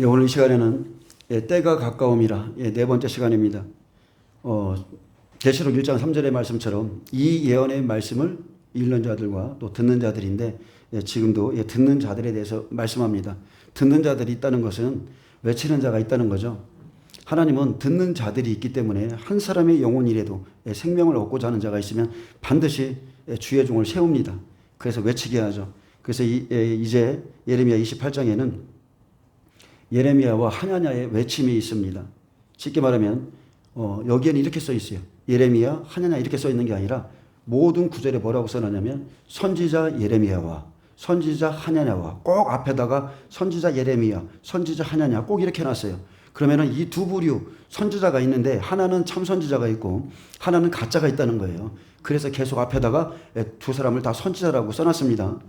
오늘 이 시간에는 때가 가까움이라 네 번째 시간입니다. 계시록 1장 3절의 말씀처럼 이 예언의 말씀을 읽는 자들과 또 듣는 자들인데 지금도 듣는 자들에 대해서 말씀합니다. 듣는 자들이 있다는 것은 외치는 자가 있다는 거죠. 하나님은 듣는 자들이 있기 때문에 한 사람의 영혼이라도 생명을 얻고자 하는 자가 있으면 반드시 주의 종을 세웁니다. 그래서 외치게 하죠. 그래서 이제 예레미야 28장에는 예레미야와 하나냐의 외침이 있습니다. 쉽게 말하면 여기에는 이렇게 써 있어요. 예레미야, 하나냐 이렇게 써 있는 게 아니라 모든 구절에 뭐라고 써놨냐면 선지자 예레미야와 선지자 하나냐와 꼭 앞에다가 선지자 예레미야, 선지자 하나냐 꼭 이렇게 놨어요. 그러면은 이 두 부류 선지자가 있는데 하나는 참 선지자가 있고 하나는 가짜가 있다는 거예요. 그래서 계속 앞에다가 두 사람을 다 선지자라고 써놨습니다.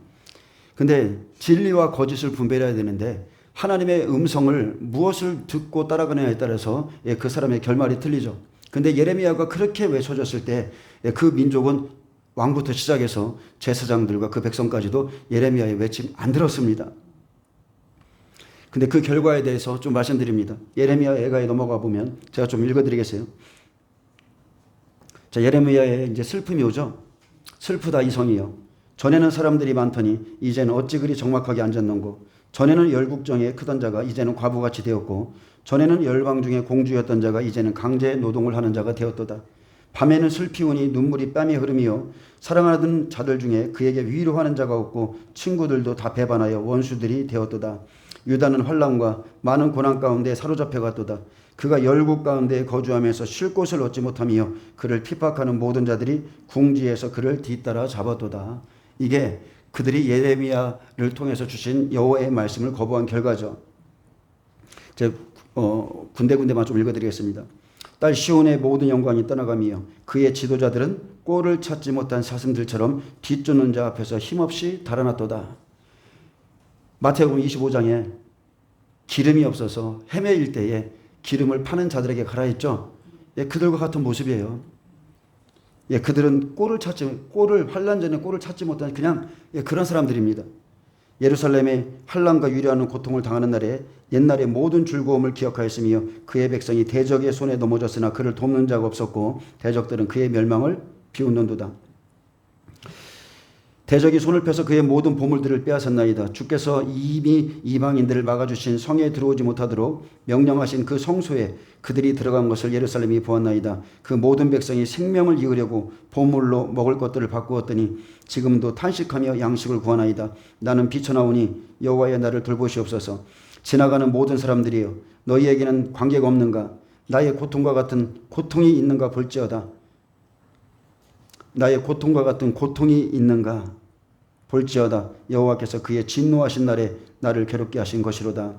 근데 진리와 거짓을 분별해야 되는데 하나님의 음성을 무엇을 듣고 따라가느냐에 따라서 그 사람의 결말이 틀리죠. 근데 예레미야가 그렇게 외쳐졌을 때 그 민족은 왕부터 시작해서 제사장들과 그 백성까지도 예레미야의 외침 안 들었습니다. 근데 그 결과에 대해서 좀 말씀드립니다. 예레미야 애가에 넘어가 보면 제가 좀 읽어드리겠어요. 자, 예레미야의 이제 슬픔이 오죠. 슬프다 이 성이요. 전에는 사람들이 많더니 이제는 어찌 그리 적막하게 앉았는고. 전에는 열국정에 크던 자가 이제는 과부같이 되었고 전에는 열방 중에 공주였던 자가 이제는 강제 노동을 하는 자가 되었도다. 밤에는 슬피 우니 눈물이 뺨에 흐름이요 사랑하는 자들 중에 그에게 위로하는 자가 없고 친구들도 다 배반하여 원수들이 되었도다. 유다는 환난과 많은 고난 가운데 사로잡혀 갔도다. 그가 열국 가운데 거주하면서 쉴 곳을 얻지 못하며 그를 핍박하는 모든 자들이 궁지에서 그를 뒤따라 잡았도다. 이게 그들이 예레미야를 통해서 주신 여호와의 말씀을 거부한 결과죠. 제가 군데군데만 좀 읽어드리겠습니다. 딸 시온의 모든 영광이 떠나가며 그의 지도자들은 꼴을 찾지 못한 사슴들처럼 뒤쫓는 자 앞에서 힘없이 달아났도다. 마태복음 25장에 기름이 없어서 헤매일 때에 기름을 파는 자들에게 가라 했죠. 그들과 같은 모습이에요. 그들은 환난 전에 꼴을 찾지 못한 그냥 그런 사람들입니다. 예루살렘의 환난과 유려하는 고통을 당하는 날에 옛날의 모든 즐거움을 기억하였으며 그의 백성이 대적의 손에 넘어졌으나 그를 돕는 자가 없었고 대적들은 그의 멸망을 비웃는도다. 대적이 손을 펴서 그의 모든 보물들을 빼앗았나이다. 주께서 이미 이방인들을 막아주신 성에 들어오지 못하도록 명령하신 그 성소에 그들이 들어간 것을 예루살렘이 보았나이다. 그 모든 백성이 생명을 이으려고 보물로 먹을 것들을 바꾸었더니 지금도 탄식하며 양식을 구하나이다. 나는 비쳐나오니 여호와여 나를 돌보시옵소서. 지나가는 모든 사람들이여 너희에게는 관계가 없는가? 나의 고통과 같은 고통이 있는가 볼지어다. 나의 고통과 같은 고통이 있는가 볼지어다. 여호와께서 그의 진노하신 날에 나를 괴롭게 하신 것이로다.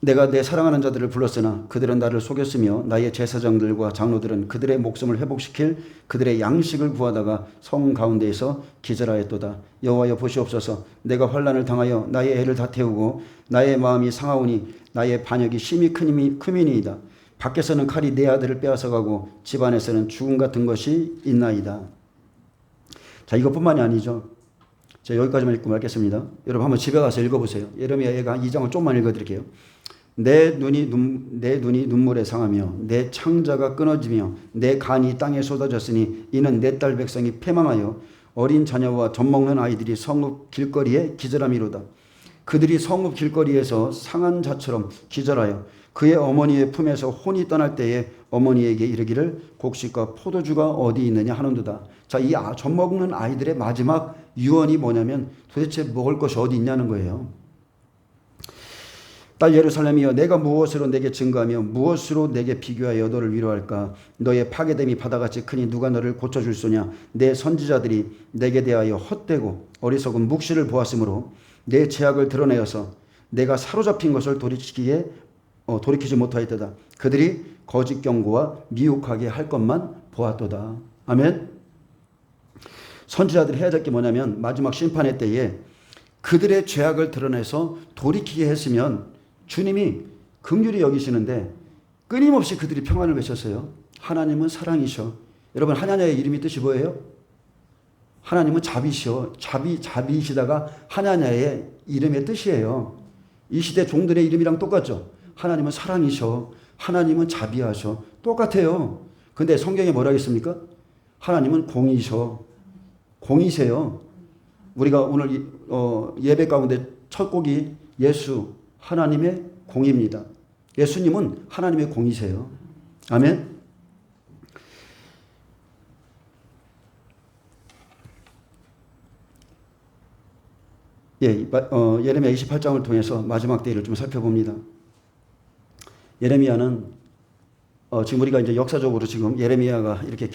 내가 내 사랑하는 자들을 불렀으나 그들은 나를 속였으며 나의 제사장들과 장로들은 그들의 목숨을 회복시킬 그들의 양식을 구하다가 성 가운데에서 기절하였도다. 여호와여 보시옵소서. 내가 환난을 당하여 나의 애를 다 태우고 나의 마음이 상하오니 나의 반역이 심히 크미니이다. 밖에서는 칼이 내 아들을 빼앗아가고 집안에서는 죽음 같은 것이 있나이다. 자, 이것뿐만이 아니죠. 자, 여기까지만 읽고 말겠습니다. 여러분 한번 집에 가서 읽어보세요. 예레미야 애가 2장을 좀만 읽어드릴게요. 내 눈이 눈물에 상하며 내 창자가 끊어지며 내 간이 땅에 쏟아졌으니 이는 내 딸 백성이 패망하여 어린 자녀와 젖먹는 아이들이 성읍 길거리에 기절함이로다. 그들이 성읍 길거리에서 상한 자처럼 기절하여 그의 어머니의 품에서 혼이 떠날 때에 어머니에게 이르기를 곡식과 포도주가 어디 있느냐 하는도다. 자, 이 젖먹는 아이들의 마지막 유언이 뭐냐면 도대체 먹을 것이 어디 있냐는 거예요. 딸 예루살렘이여 내가 무엇으로 내게 증거하며 무엇으로 내게 비교하여 너를 위로할까? 너의 파괴됨이 바다같이 크니 누가 너를 고쳐줄 소냐? 내 선지자들이 내게 대하여 헛되고 어리석은 묵시를 보았으므로 내 죄악을 드러내어서 내가 사로잡힌 것을 돌이키지 못하였도다. 그들이 거짓 경고와 미혹하게 할 것만 보았도다. 아멘. 선지자들이 해야 될 게 뭐냐면 마지막 심판의 때에 그들의 죄악을 드러내서 돌이키게 했으면 주님이 긍휼히 여기시는데 끊임없이 그들이 평안을 외쳤어요. 하나님은 사랑이셔. 여러분 하나님의 이름이 뜻이 뭐예요? 하나님은 자비시오. 자비이시다가 하나냐의 이름의 뜻이에요. 이 시대 종들의 이름이랑 똑같죠. 하나님은 사랑이셔. 하나님은 자비하셔. 똑같아요. 근데 성경에 뭐라 했습니까? 하나님은 공이셔. 공이세요. 우리가 오늘 예배 가운데 첫 곡이 예수 하나님의 공입니다. 예수님은 하나님의 공이세요. 아멘. 예레미야 28장을 통해서 마지막 때를 좀 살펴봅니다. 예레미야는 지금 우리가 이제 역사적으로 지금 예레미야가 이렇게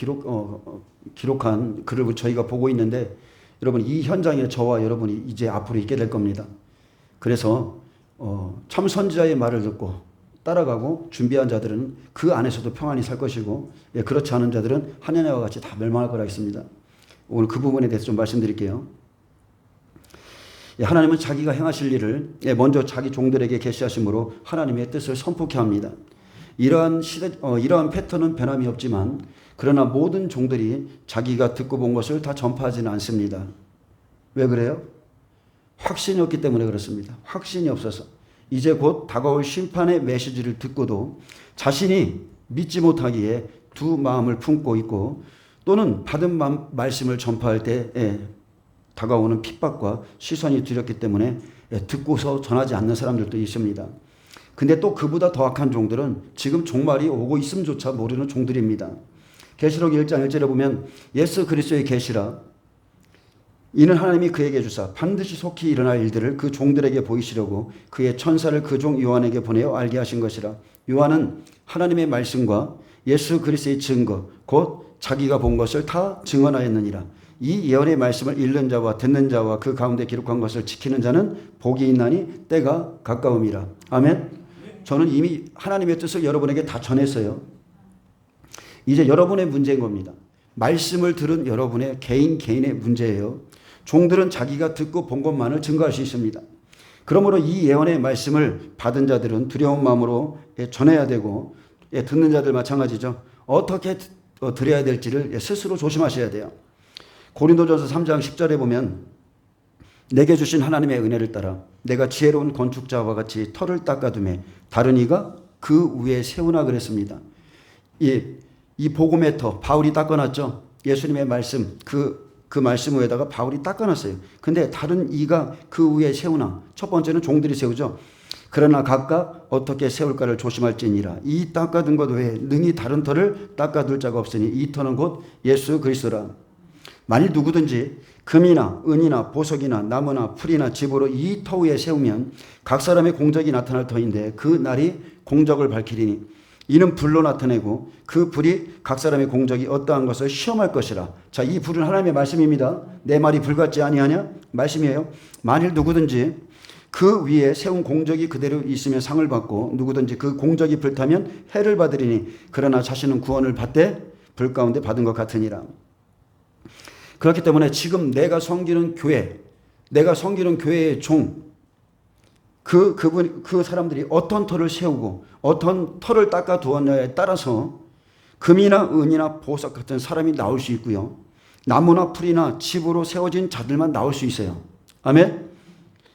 기록한 글을 저희가 보고 있는데, 여러분 이 현장에 저와 여러분이 이제 앞으로 있게 될 겁니다. 그래서 참 선지자의 말을 듣고 따라가고 준비한 자들은 그 안에서도 평안히 살 것이고, 그렇지 않은 자들은 하나냐와 같이 다 멸망할 거라 했습니다. 오늘 그 부분에 대해서 좀 말씀드릴게요. 하나님은 자기가 행하실 일을 먼저 자기 종들에게 계시하심으로 하나님의 뜻을 선포케 합니다. 이러한 패턴은 변함이 없지만, 그러나 모든 종들이 자기가 듣고 본 것을 다 전파하지는 않습니다. 왜 그래요? 확신이 없기 때문에 그렇습니다. 확신이 없어서 이제 곧 다가올 심판의 메시지를 듣고도 자신이 믿지 못하기에 두 마음을 품고 있고, 또는 받은 말씀을 전파할 때 다가오는 핍박과 시선이 두렵기 때문에 듣고서 전하지 않는 사람들도 있습니다. 근데 또 그보다 더 악한 종들은 지금 종말이 오고 있음조차 모르는 종들입니다. 계시록 1장 1절에 보면 예수 그리스도의 계시라 이는 하나님이 그에게 주사 반드시 속히 일어날 일들을 그 종들에게 보이시려고 그의 천사를 그 종 요한에게 보내어 알게 하신 것이라. 요한은 하나님의 말씀과 예수 그리스도의 증거 곧 자기가 본 것을 다 증언하였느니라. 이 예언의 말씀을 읽는 자와 듣는 자와 그 가운데 기록한 것을 지키는 자는 복이 있나니 때가 가까움이라. 아멘. 저는 이미 하나님의 뜻을 여러분에게 다 전했어요. 이제 여러분의 문제인 겁니다. 말씀을 들은 여러분의 개인의 문제예요. 종들은 자기가 듣고 본 것만을 증거할 수 있습니다. 그러므로 이 예언의 말씀을 받은 자들은 두려운 마음으로 전해야 되고, 듣는 자들 마찬가지죠. 어떻게 드려야 될지를 스스로 조심하셔야 돼요. 고린도전서 3장 10절에 보면 내게 주신 하나님의 은혜를 따라 내가 지혜로운 건축자와 같이 터를 닦아두매 다른 이가 그 위에 세우나 그랬습니다. 이 복음의 터 바울이 닦아놨죠. 예수님의 말씀 그 말씀 위에다가 바울이 닦아놨어요. 근데 다른 이가 그 위에 세우나, 첫 번째는 종들이 세우죠. 그러나 각각 어떻게 세울까를 조심할지니라. 이 닦아둔 것 외에 능히 다른 터를 닦아둘 자가 없으니 이 터는 곧 예수 그리스도라. 만일 누구든지 금이나 은이나 보석이나 나무나 풀이나 집으로 이 터 위에 세우면 각 사람의 공적이 나타날 터인데 그 날이 공적을 밝히리니 이는 불로 나타내고 그 불이 각 사람의 공적이 어떠한 것을 시험할 것이라. 자, 이 불은 하나님의 말씀입니다. 내 말이 불 같지 아니하냐? 말씀이에요. 만일 누구든지 그 위에 세운 공적이 그대로 있으면 상을 받고 누구든지 그 공적이 불타면 해를 받으리니 그러나 자신은 구원을 받되 불 가운데 받은 것 같으니라. 그렇기 때문에 지금 내가 섬기는 교회의 종, 그 사람들이 어떤 터를 세우고 어떤 터를 닦아 두었냐에 따라서 금이나 은이나 보석 같은 사람이 나올 수 있고요. 나무나 풀이나 집으로 세워진 자들만 나올 수 있어요. 아멘.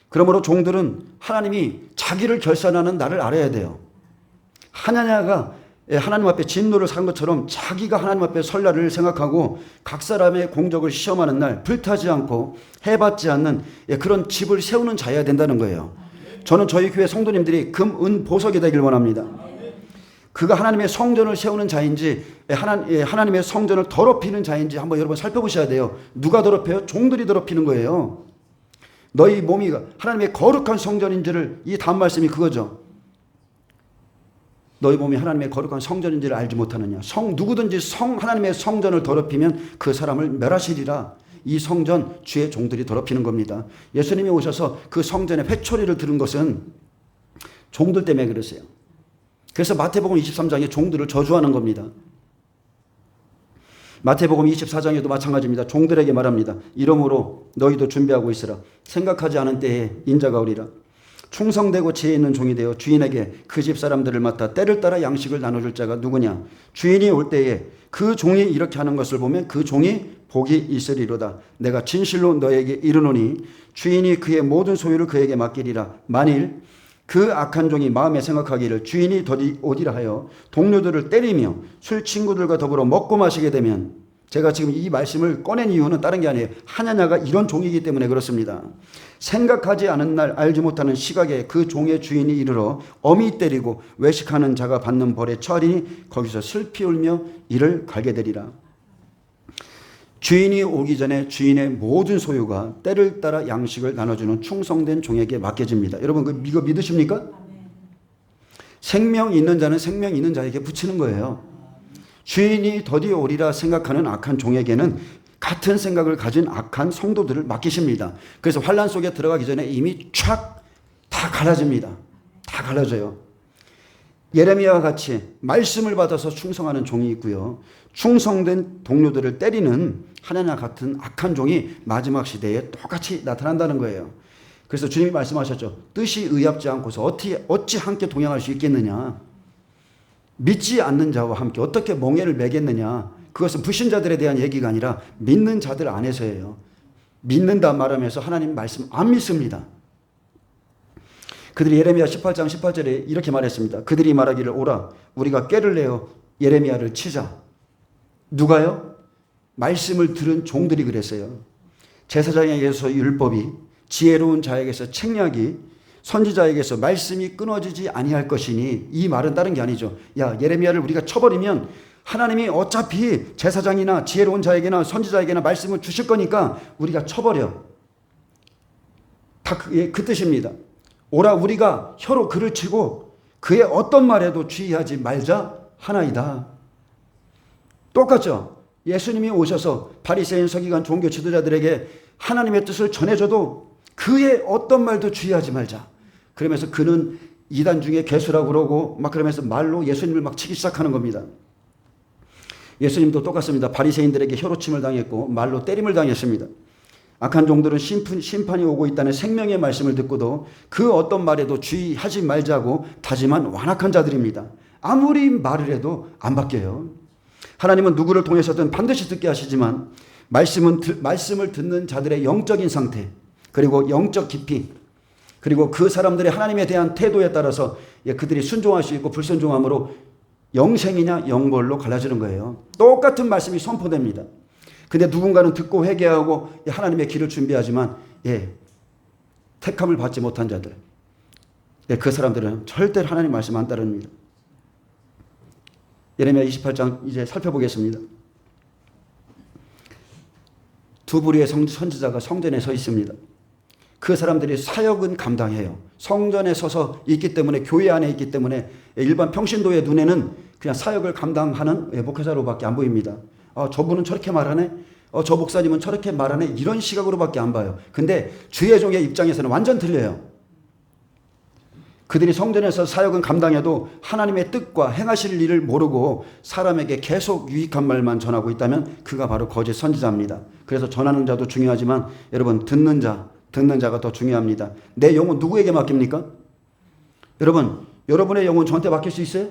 그러므로 종들은 하나님이 자기를 결산하는 날을 알아야 돼요. 하나냐가 하나님 앞에 진노를 산 것처럼 자기가 하나님 앞에 설 날을 생각하고 각 사람의 공적을 시험하는 날, 불타지 않고 해받지 않는 그런 집을 세우는 자여야 된다는 거예요. 저는 저희 교회 성도님들이 금, 은, 보석이 되길 원합니다. 그가 하나님의 성전을 세우는 자인지 하나님의 성전을 더럽히는 자인지 한번 여러분 살펴보셔야 돼요. 누가 더럽혀요? 종들이 더럽히는 거예요. 너희 몸이 하나님의 거룩한 성전인지를, 이 다음 말씀이 그거죠. 너희 몸이 하나님의 거룩한 성전인지를 알지 못하느냐. 누구든지 하나님의 성전을 더럽히면 그 사람을 멸하시리라. 이 성전 주의 종들이 더럽히는 겁니다. 예수님이 오셔서 그 성전의 회초리를 들은 것은 종들 때문에 그랬어요. 그래서 마태복음 23장에 종들을 저주하는 겁니다. 마태복음 24장에도 마찬가지입니다. 종들에게 말합니다. 이러므로 너희도 준비하고 있으라. 생각하지 않은 때에 인자가 오리라. 충성되고 지혜 있는 종이 되어 주인에게 그 집 사람들을 맡아 때를 따라 양식을 나눠줄 자가 누구냐. 주인이 올 때에 그 종이 이렇게 하는 것을 보면 그 종이 복이 있으리로다. 내가 진실로 너에게 이르노니 주인이 그의 모든 소유를 그에게 맡기리라. 만일 그 악한 종이 마음에 생각하기를 주인이 더디 오디라 하여 동료들을 때리며 술 친구들과 더불어 먹고 마시게 되면, 제가 지금 이 말씀을 꺼낸 이유는 다른 게 아니에요. 하냐냐가 이런 종이기 때문에 그렇습니다. 생각하지 않은 날 알지 못하는 시각에 그 종의 주인이 이르러 엄히 때리고 외식하는 자가 받는 벌에 처하리니 거기서 슬피 울며 이를 갈게 되리라. 주인이 오기 전에 주인의 모든 소유가 때를 따라 양식을 나눠주는 충성된 종에게 맡겨집니다. 여러분 이거 믿으십니까? 생명 있는 자는 생명 있는 자에게 붙이는 거예요. 주인이 더디 오리라 생각하는 악한 종에게는 같은 생각을 가진 악한 성도들을 맡기십니다. 그래서 환란 속에 들어가기 전에 이미 촥 다 갈라집니다. 다 갈라져요. 예레미야와 같이 말씀을 받아서 충성하는 종이 있고요. 충성된 동료들을 때리는 하나냐 같은 악한 종이 마지막 시대에 똑같이 나타난다는 거예요. 그래서 주님이 말씀하셨죠. 뜻이 의합지 않고서 어찌 함께 동행할 수 있겠느냐. 믿지 않는 자와 함께 어떻게 멍에를 매겠느냐. 그것은 불신자들에 대한 얘기가 아니라 믿는 자들 안에서예요. 믿는다 말하면서 하나님 말씀 안 믿습니다. 그들이 예레미야 18장 18절에 이렇게 말했습니다. 그들이 말하기를 오라 우리가 꾀를 내어 예레미야를 치자. 누가요? 말씀을 들은 종들이 그랬어요. 제사장에게서 율법이, 지혜로운 자에게서 책략이, 선지자에게서 말씀이 끊어지지 아니할 것이니, 이 말은 다른 게 아니죠. 야, 예레미야를 우리가 쳐버리면 하나님이 어차피 제사장이나 지혜로운 자에게나 선지자에게나 말씀을 주실 거니까 우리가 쳐버려. 다 그 뜻입니다. 오라 우리가 혀로 그를 치고 그의 어떤 말에도 주의하지 말자 하나이다. 똑같죠. 예수님이 오셔서 바리새인 서기관 종교 지도자들에게 하나님의 뜻을 전해줘도 그의 어떤 말도 주의하지 말자. 그러면서 그는 이단 중에 괴수라고 그러고 막 그러면서 말로 예수님을 막 치기 시작하는 겁니다. 예수님도 똑같습니다. 바리새인들에게 혀로침을 당했고 말로 때림을 당했습니다. 악한 종들은 심판이 오고 있다는 생명의 말씀을 듣고도 그 어떤 말에도 주의하지 말자고 다짐한 완악한 자들입니다. 아무리 말을 해도 안 바뀌어요. 하나님은 누구를 통해서든 반드시 듣게 하시지만 말씀을 듣는 자들의 영적인 상태, 그리고 영적 깊이, 그리고 그 사람들의 하나님에 대한 태도에 따라서 그들이 순종할 수 있고 불순종함으로 영생이냐 영벌로 갈라지는 거예요. 똑같은 말씀이 선포됩니다. 근데 누군가는 듣고 회개하고 하나님의 길을 준비하지만 택함을 받지 못한 자들, 그 사람들은 절대로 하나님 말씀 안 따릅니다. 예레미야 28장 이제 살펴보겠습니다. 두 부류의 선지자가 성전에 서 있습니다. 그 사람들이 사역은 감당해요. 성전에 서서 있기 때문에, 교회 안에 있기 때문에 일반 평신도의 눈에는 그냥 사역을 감당하는 목회자로밖에 안 보입니다. 저분은 저렇게 말하네, 저 목사님은 저렇게 말하네, 이런 시각으로밖에 안 봐요. 근데 주의 종의 입장에서는 완전 틀려요. 그들이 성전에서 사역은 감당해도 하나님의 뜻과 행하실 일을 모르고 사람에게 계속 유익한 말만 전하고 있다면 그가 바로 거짓 선지자입니다. 그래서 전하는 자도 중요하지만 여러분 듣는 자가 더 중요합니다. 내 영혼 누구에게 맡깁니까? 여러분의 영혼 저한테 맡길 수 있어요?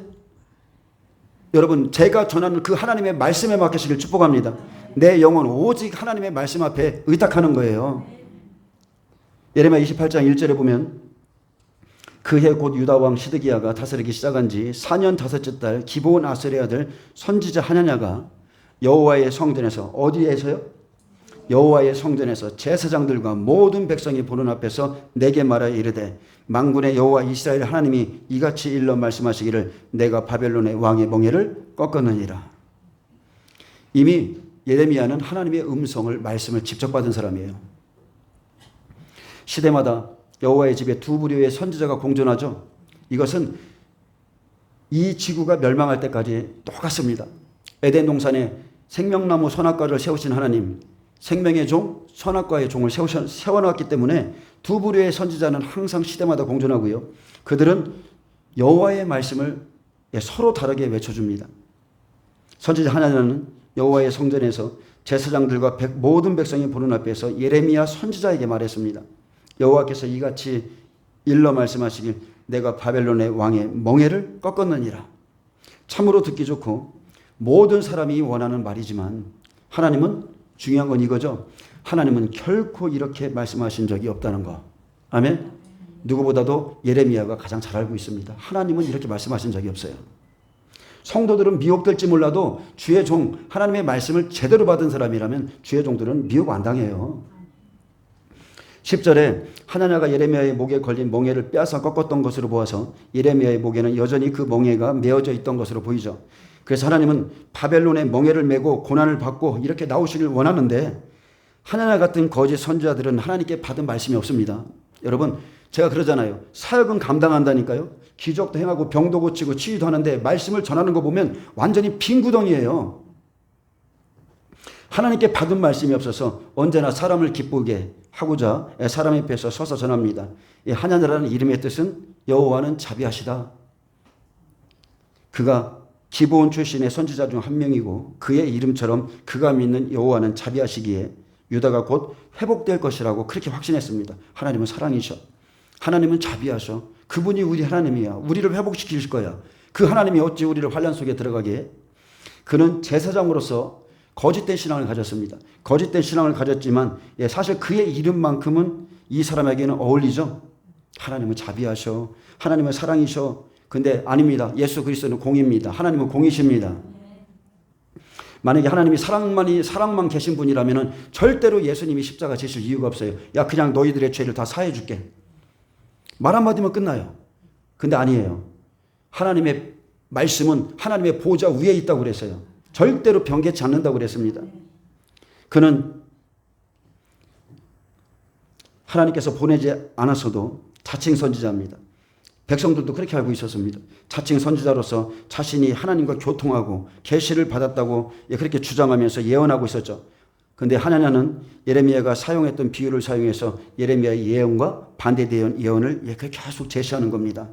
여러분, 제가 전하는 그 하나님의 말씀에 맡기시길 축복합니다. 내 영혼 오직 하나님의 말씀 앞에 의탁하는 거예요. 예레미야 28장 1절에 보면 그해 곧 유다 왕 시드기야가 다스리기 시작한 지 4년 5째 달 기브온 아스의 아들 선지자 하냐냐가 여호와의 성전에서, 어디에서요? 여호와의 성전에서 제사장들과 모든 백성이 보는 앞에서 내게 말하여 이르되 만군의 여호와 이스라엘 하나님이 이같이 일러 말씀하시기를 내가 바벨론의 왕의 멍에를 꺾었느니라. 이미 예레미야는 하나님의 음성을, 말씀을 직접 받은 사람이에요. 시대마다 여호와의 집에 두 부류의 선지자가 공존하죠. 이것은 이 지구가 멸망할 때까지 똑같습니다. 에덴 동산에 생명나무 선악과를 세우신 하나님, 생명의 종, 선악과의 종을 세워놨기 때문에 두 부류의 선지자는 항상 시대마다 공존하고요. 그들은 여호와의 말씀을 서로 다르게 외쳐줍니다. 선지자 하나는 여호와의 성전에서 제사장들과 모든 백성이 보는 앞에서 예레미야 선지자에게 말했습니다. 여호와께서 이같이 일러 말씀하시길 내가 바벨론의 왕의 멍에를 꺾었느니라. 참으로 듣기 좋고 모든 사람이 원하는 말이지만 하나님은 중요한 건 이거죠. 하나님은 결코 이렇게 말씀하신 적이 없다는 거. 아멘. 누구보다도 예레미야가 가장 잘 알고 있습니다. 하나님은 이렇게 말씀하신 적이 없어요. 성도들은 미혹될지 몰라도 주의 종, 하나님의 말씀을 제대로 받은 사람이라면 주의 종들은 미혹 안 당해요. 10절에 하나냐가 예레미야의 목에 걸린 멍에를 빼앗아 꺾었던 것으로 보아서 예레미야의 목에는 여전히 그 멍에가 메어져 있던 것으로 보이죠. 그래서 하나님은 바벨론의 멍에를 메고 고난을 받고 이렇게 나오시길 원하는데 하나냐 같은 거짓 선지자들은 하나님께 받은 말씀이 없습니다. 여러분, 제가 그러잖아요. 사역은 감당한다니까요. 기적도 행하고 병도 고치고 치유도 하는데 말씀을 전하는 거 보면 완전히 빈 구덩이에요. 하나님께 받은 말씀이 없어서 언제나 사람을 기쁘게 하고자 사람 앞에서 서서 전합니다. 이 하나냐라는 이름의 뜻은 여호와는 자비하시다. 그가 기브온 출신의 선지자 중 한 명이고 그의 이름처럼 그가 믿는 여호와는 자비하시기에 유다가 곧 회복될 것이라고 그렇게 확신했습니다. 하나님은 사랑이셔. 하나님은 자비하셔. 그분이 우리 하나님이야. 우리를 회복시킬 거야. 그 하나님이 어찌 우리를 환난 속에 들어가게 해? 그는 제사장으로서 거짓된 신앙을 가졌습니다. 거짓된 신앙을 가졌지만 사실 그의 이름만큼은 이 사람에게는 어울리죠. 하나님은 자비하셔. 하나님은 사랑이셔. 근데 아닙니다. 예수 그리스도는 공입니다. 하나님은 공이십니다. 만약에 하나님이 사랑만 계신 분이라면 절대로 예수님이 십자가 지실 이유가 없어요. 야, 그냥 너희들의 죄를 다 사해 줄게. 말 한마디면 끝나요. 근데 아니에요. 하나님의 말씀은 하나님의 보좌 위에 있다고 그랬어요. 절대로 변개치 않는다고 그랬습니다. 그는 하나님께서 보내지 않았어도 자칭 선지자입니다. 백성들도 그렇게 알고 있었습니다. 자칭 선지자로서 자신이 하나님과 교통하고 계시를 받았다고 그렇게 주장하면서 예언하고 있었죠. 그런데 하나냐는 예레미야가 사용했던 비유를 사용해서 예레미야의 예언과 반대되는 예언을 계속 제시하는 겁니다.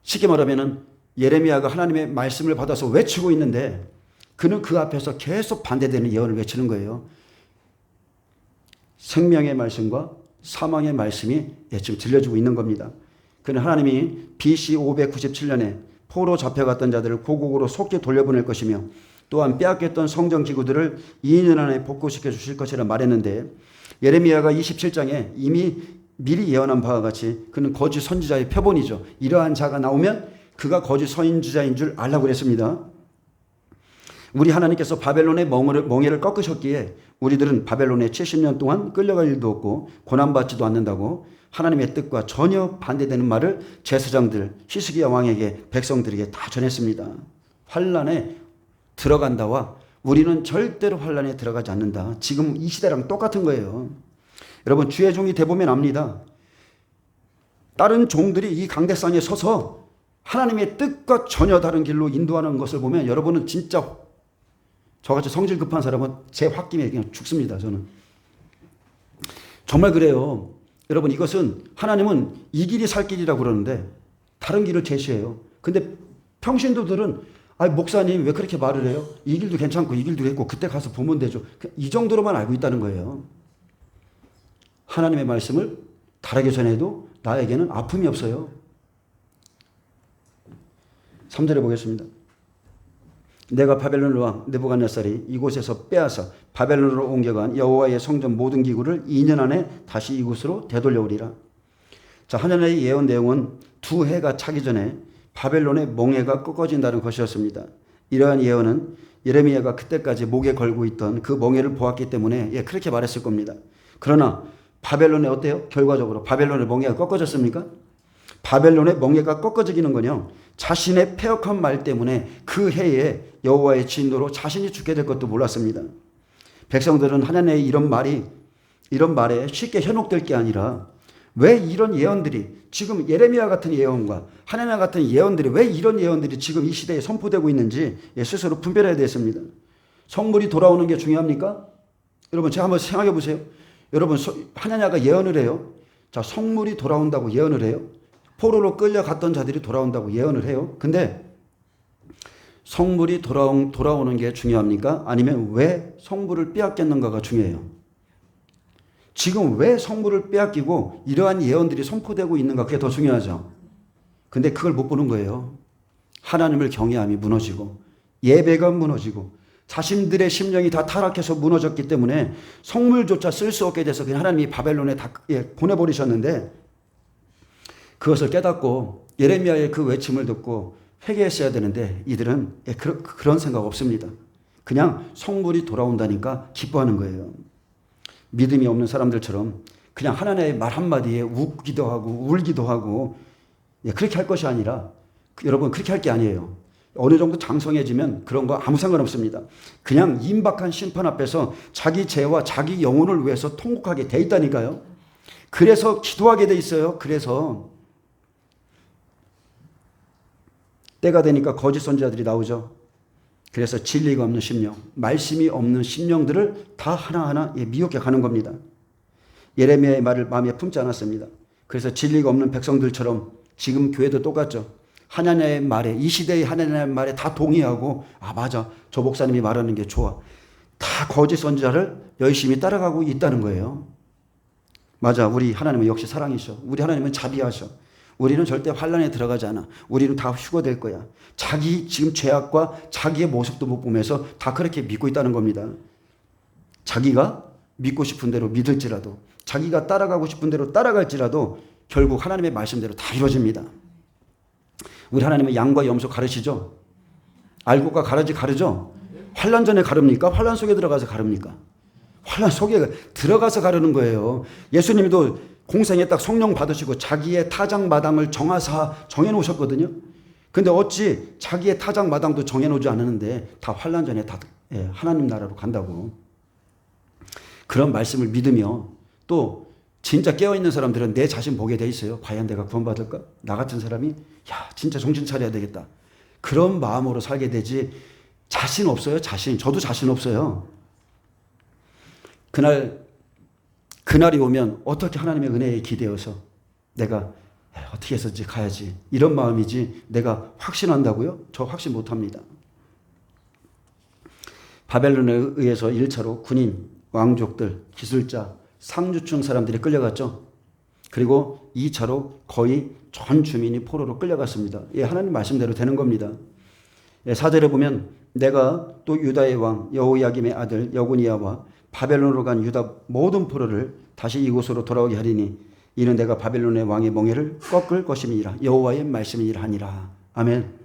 쉽게 말하면 예레미야가 하나님의 말씀을 받아서 외치고 있는데 그는 그 앞에서 계속 반대되는 예언을 외치는 거예요. 생명의 말씀과 사망의 말씀이 지금 들려주고 있는 겁니다. 그는 하나님이 BC 597년에 포로 잡혀갔던 자들을 고국으로 속히 돌려보낼 것이며 또한 빼앗겼던 성전 기구들을 2년 안에 복구시켜 주실 것이라 말했는데 예레미야가 27장에 이미 미리 예언한 바와 같이 그는 거짓 선지자의 표본이죠. 이러한 자가 나오면 그가 거짓 선지자인 줄 알라고 그랬습니다. 우리 하나님께서 바벨론의 멍에를 꺾으셨기에 우리들은 바벨론에 70년 동안 끌려갈 일도 없고 고난받지도 않는다고 하나님의 뜻과 전혀 반대되는 말을 제사장들, 히스기야 왕에게 백성들에게 다 전했습니다. 환란에 들어간다와 우리는 절대로 환란에 들어가지 않는다. 지금 이 시대랑 똑같은 거예요. 여러분, 주의 종이 돼보면 압니다. 다른 종들이 이 강대상에 서서 하나님의 뜻과 전혀 다른 길로 인도하는 것을 보면 여러분은 진짜 저같이 성질 급한 사람은 제 홧김에 그냥 죽습니다. 저는 정말 그래요. 여러분, 이것은 하나님은 이 길이 살 길이라고 그러는데 다른 길을 제시해요. 근데 평신도들은 목사님 왜 그렇게 말을 해요? 이 길도 괜찮고 이 길도 있고 그때 가서 보면 되죠. 이 정도로만 알고 있다는 거예요. 하나님의 말씀을 다르게 전해도 나에게는 아픔이 없어요. 3절에 보겠습니다. 내가 바벨론 왕 느부갓네살이 이곳에서 빼앗아 바벨론으로 옮겨간 여호와의 성전 모든 기구를 2년 안에 다시 이곳으로 되돌려오리라. 자, 하나님의 예언 내용은 두 해가 차기 전에 바벨론의 멍에가 꺾어진다는 것이었습니다. 이러한 예언은 예레미야가 그때까지 목에 걸고 있던 그 멍에를 보았기 때문에 그렇게 말했을 겁니다. 그러나 바벨론에 어때요? 결과적으로 바벨론의 멍에가 꺾어졌습니까? 바벨론의 멍에가 꺾어지기는 건요, 자신의 패역한 말 때문에 그 해에 여호와의 진노로 자신이 죽게 될 것도 몰랐습니다. 백성들은 하나님의 이런 말에 쉽게 현혹될 게 아니라 왜 이런 예언들이 지금 예레미야 같은 예언과 하나냐 같은 예언들이 왜 이런 예언들이 지금 이 시대에 선포되고 있는지 스스로 분별해야 되겠습니다. 성물이 돌아오는 게 중요합니까? 여러분, 제가 한번 생각해 보세요. 여러분, 하나냐가 예언을 해요. 자, 성물이 돌아온다고 예언을 해요. 포로로 끌려갔던 자들이 돌아온다고 예언을 해요. 근데 성물이 돌아오는 게 중요합니까? 아니면 왜 성물을 빼앗겼는가가 중요해요. 지금 왜 성물을 빼앗기고 이러한 예언들이 선포되고 있는가, 그게 더 중요하죠. 근데 그걸 못 보는 거예요. 하나님을 경외함이 무너지고 예배가 무너지고 자신들의 심령이 다 타락해서 무너졌기 때문에 성물조차 쓸 수 없게 돼서 그냥 하나님이 바벨론에 다 보내버리셨는데, 그것을 깨닫고 예레미야의 그 외침을 듣고 회개했어야 되는데 이들은 그런 생각 없습니다. 그냥 성물이 돌아온다니까 기뻐하는 거예요. 믿음이 없는 사람들처럼 그냥 하나님의 말 한마디에 웃기도 하고 울기도 하고 그렇게 할 것이 아니라, 여러분 그렇게 할 게 아니에요. 어느 정도 장성해지면 그런 거 아무 상관없습니다. 그냥 임박한 심판 앞에서 자기 죄와 자기 영혼을 위해서 통곡하게 돼 있다니까요. 그래서 기도하게 돼 있어요. 그래서 때가 되니까 거짓 선지자들이 나오죠. 그래서 진리가 없는 심령, 말씀이 없는 심령들을 다 하나하나 미혹해 가는 겁니다. 예레미야의 말을 마음에 품지 않았습니다. 그래서 진리가 없는 백성들처럼 지금 교회도 똑같죠. 하나님의 말에, 이 시대의 하나님의 말에 다 동의하고, 아 맞아, 저 목사님이 말하는 게 좋아, 다 거짓 선지자를 열심히 따라가고 있다는 거예요. 맞아, 우리 하나님은 역시 사랑이셔. 우리 하나님은 자비하셔. 우리는 절대 환란에 들어가지 않아. 우리는 다 휴거될 거야. 자기 지금 죄악과 자기의 모습도 못 보면서 다 그렇게 믿고 있다는 겁니다. 자기가 믿고 싶은 대로 믿을지라도, 자기가 따라가고 싶은 대로 따라갈지라도 결국 하나님의 말씀대로 다 이루어집니다. 우리 하나님은 양과 염소 가르치죠? 알곡과 가라지 가르죠? 환란 전에 가릅니까? 환란 속에 들어가서 가릅니까? 환란 속에 들어가서 가르는 거예요. 예수님도 공생에 딱 성령 받으시고 자기의 타작 마당을 정해놓으셨거든요. 근데 어찌 자기의 타작 마당도 정해놓지 않았는데 다 환란 전에 다 하나님 나라로 간다고. 그런 말씀을 믿으며 또 진짜 깨어있는 사람들은 내 자신 보게 돼 있어요. 과연 내가 구원받을까? 나 같은 사람이 야 진짜 정신 차려야 되겠다. 그런 마음으로 살게 되지. 자신 없어요. 저도 자신 없어요. 그날이 오면 어떻게 하나님의 은혜에 기대어서 내가 어떻게 해서든지 가야지 이런 마음이지, 내가 확신한다고요? 저 확신 못합니다. 바벨론에 의해서 1차로 군인, 왕족들, 기술자, 상류층 사람들이 끌려갔죠. 그리고 2차로 거의 전 주민이 포로로 끌려갔습니다. 하나님 말씀대로 되는 겁니다. 4절에 보면 내가 또 유다의 왕 여호야김의 아들 여고니아와 바벨론으로 간 유다 모든 포로를 다시 이곳으로 돌아오게 하리니 이는 내가 바벨론의 왕의 멍에를 꺾을 것임이니라. 여호와의 말씀이니라 하니라. 아멘.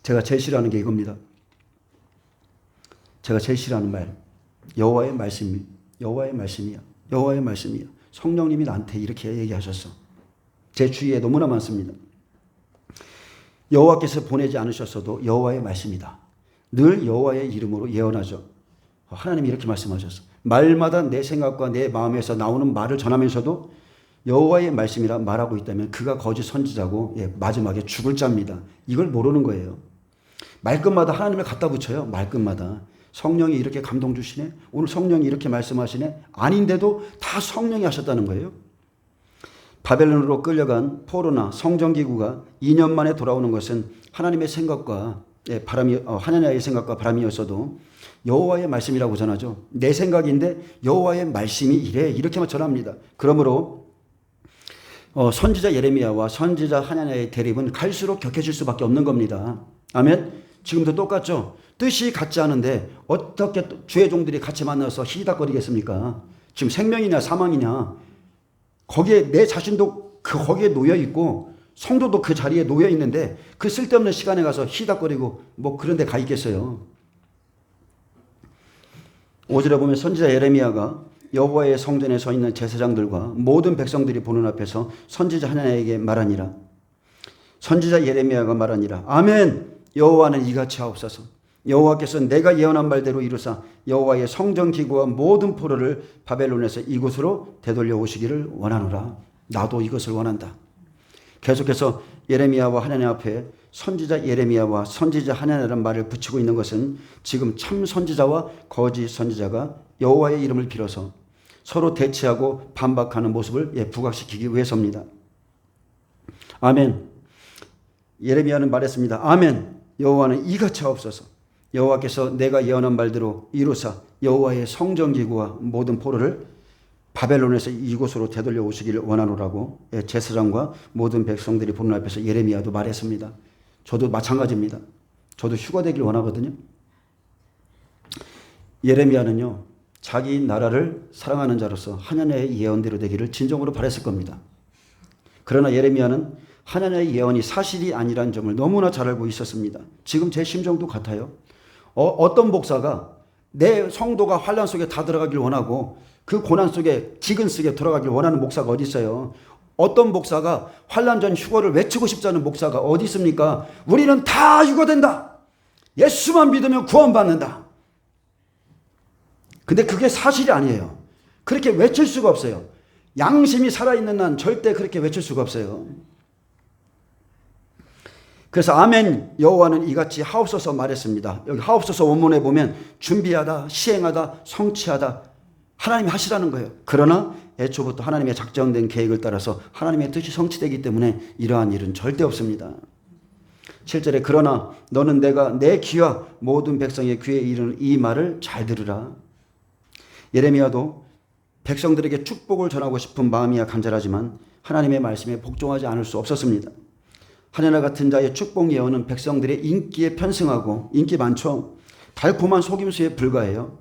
제가 제일 싫어하는 게 이겁니다. 제가 제일 싫어하는 말, 여호와의 말씀이야. 여호와의 말씀이야. 성령님이 나한테 이렇게 얘기하셨어. 제 주위에 너무나 많습니다. 여호와께서 보내지 않으셨어도 여호와의 말씀이다. 늘 여호와의 이름으로 예언하죠. 하나님이 이렇게 말씀하셨어. 말마다 내 생각과 내 마음에서 나오는 말을 전하면서도 여호와의 말씀이라 말하고 있다면 그가 거짓 선지자고 마지막에 죽을 자입니다. 이걸 모르는 거예요. 말끝마다 하나님을 갖다 붙여요. 말끝마다. 성령이 이렇게 감동 주시네. 오늘 성령이 이렇게 말씀하시네. 아닌데도 다 성령이 하셨다는 거예요. 바벨론으로 끌려간 포로나 성전기구가 2년 만에 돌아오는 것은 하나님의 생각과 하나님의 생각과 바람이었어도 여호와의 말씀이라고 전하죠. 내 생각인데 여호와의 말씀이 이래, 이렇게만 전합니다. 그러므로 선지자 예레미야와 선지자 하나냐의 대립은 갈수록 격해질 수밖에 없는 겁니다. 아멘. 지금도 똑같죠. 뜻이 같지 않은데 어떻게 주의 종들이 같이 만나서 희닥거리겠습니까? 지금 생명이냐 사망이냐, 거기에 내 자신도 거기에 놓여 있고 성도도 그 자리에 놓여 있는데 그 쓸데없는 시간에 가서 희닥거리고 뭐 그런 데 가 있겠어요. 5절에 보면 선지자 예레미야가 여호와의 성전에 서 있는 제사장들과 모든 백성들이 보는 앞에서 선지자 하나님에게 말하니라. 선지자 예레미야가 말하니라. 아멘. 여호와는 이같이 하옵소서. 여호와께서 내가 예언한 말대로 이루사 여호와의 성전 기구와 모든 포로를 바벨론에서 이곳으로 되돌려 오시기를 원하노라. 나도 이것을 원한다. 계속해서 예레미야와 하나님 앞에 선지자 예레미야와 선지자 하나님이라는 말을 붙이고 있는 것은 지금 참 선지자와 거짓 선지자가 여호와의 이름을 빌어서 서로 대치하고 반박하는 모습을 부각시키기 위해서입니다. 아멘. 예레미야는 말했습니다. 아멘. 여호와는 이같이 하옵소서. 여호와께서 내가 예언한 말대로 이루사 여호와의 성전기구와 모든 포로를 바벨론에서 이곳으로 되돌려 오시기를 원하노라고 제사장과 모든 백성들이 보는 앞에서 예레미야도 말했습니다. 저도 마찬가지입니다. 저도 휴가 되길 원하거든요. 예레미야는요, 자기 나라를 사랑하는 자로서 하나님의 예언대로 되기를 진정으로 바랬을 겁니다. 그러나 예레미야는 하나님의 예언이 사실이 아니라는 점을 너무나 잘 알고 있었습니다. 지금 제 심정도 같아요. 어떤 목사가 내 성도가 환난 속에 다 들어가길 원하고 그 고난 속에 기근 속에 들어가길 원하는 목사가 어디 있어요? 어떤 목사가 환난 전 휴거를 외치고 싶지 않은 목사가 어디 있습니까? 우리는 다 휴거된다. 예수만 믿으면 구원받는다. 근데 그게 사실이 아니에요. 그렇게 외칠 수가 없어요. 양심이 살아있는 난 절대 그렇게 외칠 수가 없어요. 그래서 아멘 여호와는 이같이 하옵소서 말했습니다. 여기 하옵소서 원문에 보면 준비하다, 시행하다, 성취하다 하나님이 하시라는 거예요. 그러나 애초부터 하나님의 작정된 계획을 따라서 하나님의 뜻이 성취되기 때문에 이러한 일은 절대 없습니다. 7절에 그러나 너는 내가 내 귀와 모든 백성의 귀에 이르는 이 말을 잘 들으라. 예레미야도 백성들에게 축복을 전하고 싶은 마음이야 간절하지만 하나님의 말씀에 복종하지 않을 수 없었습니다. 하늘과 같은 자의 축복 예언은 백성들의 인기에 편승하고 인기 많죠. 달콤한 속임수에 불과해요.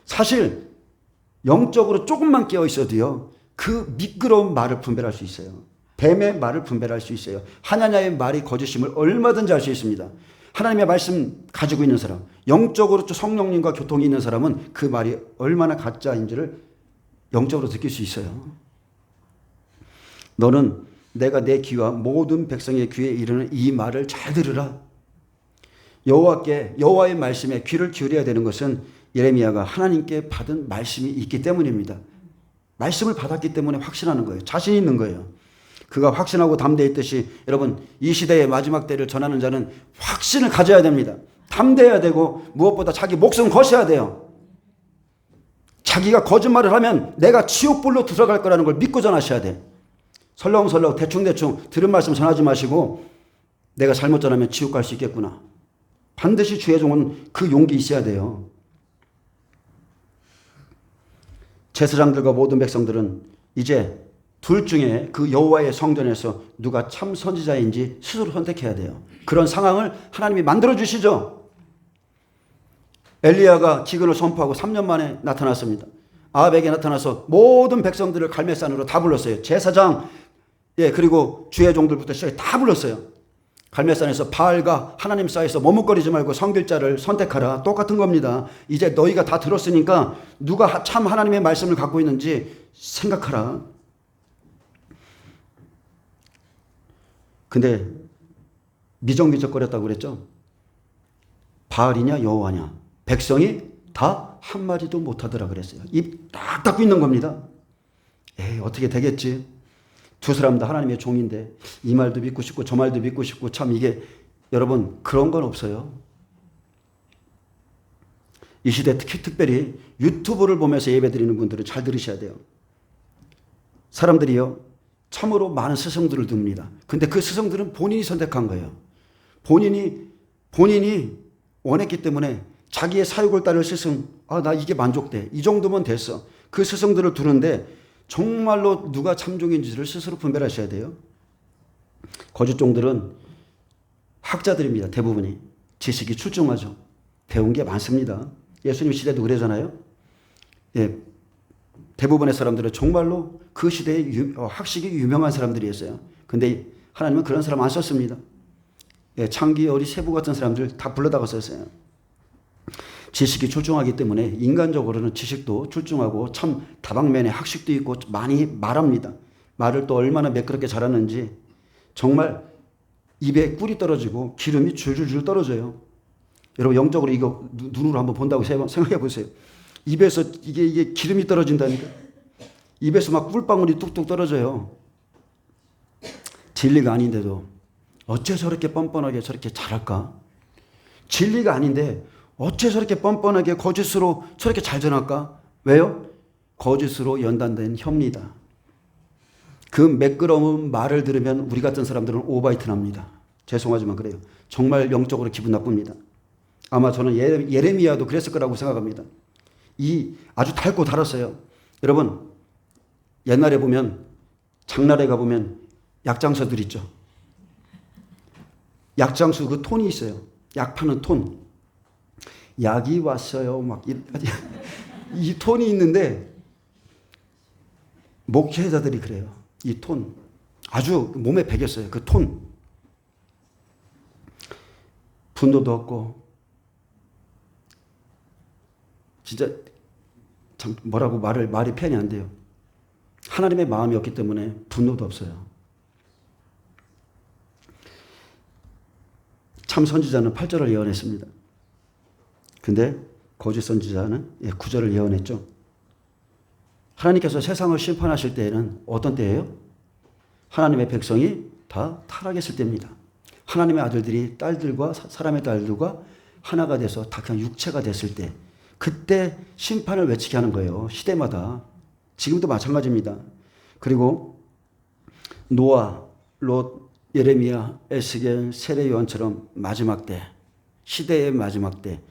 사실 영적으로 조금만 깨어 있어도요, 그 미끄러운 말을 분별할 수 있어요. 뱀의 말을 분별할 수 있어요. 하나님의 말이 거짓임을 얼마든지 알 수 있습니다. 하나님의 말씀 가지고 있는 사람, 영적으로 성령님과 교통이 있는 사람은 그 말이 얼마나 가짜인지를 영적으로 느낄 수 있어요. 너는 내가 내 귀와 모든 백성의 귀에 이르는 이 말을 잘 들으라. 여호와의 말씀에 귀를 기울여야 되는 것은 예레미야가 하나님께 받은 말씀이 있기 때문입니다. 말씀을 받았기 때문에 확신하는 거예요. 자신 있는 거예요. 그가 확신하고 담대히 있듯이 여러분 이 시대의 마지막 때를 전하는 자는 확신을 가져야 됩니다. 담대해야 되고 무엇보다 자기 목숨 거셔야 돼요. 자기가 거짓말을 하면 내가 지옥불로 들어갈 거라는 걸 믿고 전하셔야 돼. 설렁설렁 대충대충 들은 말씀 전하지 마시고 내가 잘못 전하면 지옥 갈 수 있겠구나. 반드시 주의 종은 그 용기 있어야 돼요. 제사장들과 모든 백성들은 이제 둘 중에 그 여호와의 성전에서 누가 참 선지자인지 스스로 선택해야 돼요. 그런 상황을 하나님이 만들어 주시죠. 엘리야가 기근을 선포하고 3년 만에 나타났습니다. 아합에게 나타나서 모든 백성들을 갈멜산으로 다 불렀어요. 제사장, 그리고 주의 종들부터 시작해 다 불렀어요. 갈멜산에서 바알과 하나님 사이에서 머뭇거리지 말고 성길자를 선택하라. 똑같은 겁니다. 이제 너희가 다 들었으니까 누가 참 하나님의 말씀을 갖고 있는지 생각하라. 근데 미적미적거렸다고 그랬죠. 바알이냐 여호와냐 백성이 다 한마디도 못하더라 그랬어요. 입 딱 닫고 있는 겁니다. 어떻게 되겠지. 두 사람 다 하나님의 종인데 이 말도 믿고 싶고 저 말도 믿고 싶고 참 이게 여러분 그런 건 없어요. 이 시대 특별히 유튜브를 보면서 예배드리는 분들은 잘 들으셔야 돼요. 사람들이요 참으로 많은 스승들을 듭니다. 근데 그 스승들은 본인이 선택한 거예요. 본인이 원했기 때문에 자기의 사육을 따를 스승, 나 이게 만족돼. 이 정도면 됐어. 그 스승들을 두는데 정말로 누가 참종인지를 스스로 분별하셔야 돼요. 거짓 종들은 학자들입니다. 대부분이. 지식이 출중하죠. 배운 게 많습니다. 예수님 시대도 그러잖아요. 대부분의 사람들은 정말로 그 시대에 학식이 유명한 사람들이었어요. 근데 하나님은 그런 사람 안 썼습니다. 창기, 어리, 세부 같은 사람들 다 불러다가 썼어요. 지식이 출중하기 때문에 인간적으로는 지식도 출중하고 참 다방면에 학식도 있고 많이 말합니다. 말을 또 얼마나 매끄럽게 잘하는지 정말 입에 꿀이 떨어지고 기름이 줄줄줄 떨어져요. 여러분 영적으로 이거 눈으로 한번 본다고 생각해 보세요. 입에서 이게 기름이 떨어진다니까. 입에서 막 꿀방울이 뚝뚝 떨어져요. 진리가 아닌데도 어째 저렇게 뻔뻔하게 저렇게 잘할까? 진리가 아닌데 어째 저렇게 뻔뻔하게 거짓으로 저렇게 잘 전할까? 왜요? 거짓으로 연단된 혀입니다. 그 매끄러운 말을 들으면 우리 같은 사람들은 오바이트 납니다. 죄송하지만 그래요. 정말 영적으로 기분 나쁩니다. 아마 저는 예레미야도 그랬을 거라고 생각합니다. 아주 달고 달았어요. 여러분 옛날에 보면 장날에 가보면 약장서들 있죠. 약장수 그 톤이 있어요. 약 파는 톤. 약이 왔어요. 막 이 톤이 있는데 목회자들이 그래요. 이 톤. 아주 몸에 배겼어요. 그 톤. 분노도 없고 진짜 참 뭐라고 말이 표현이 안 돼요. 하나님의 마음이 없기 때문에 분노도 없어요. 참 선지자는 8절을 예언했습니다. 근데 거짓 선지자는 9절을 예언했죠. 하나님께서 세상을 심판하실 때에는 어떤 때예요? 하나님의 백성이 다 타락했을 때입니다. 하나님의 아들들이 딸들과 사람의 딸들과 하나가 돼서 다 그냥 육체가 됐을 때, 그때 심판을 외치게 하는 거예요. 시대마다. 지금도 마찬가지입니다. 그리고 노아, 롯, 예레미야, 에스겔, 세례 요한처럼 마지막 때, 시대의 마지막 때,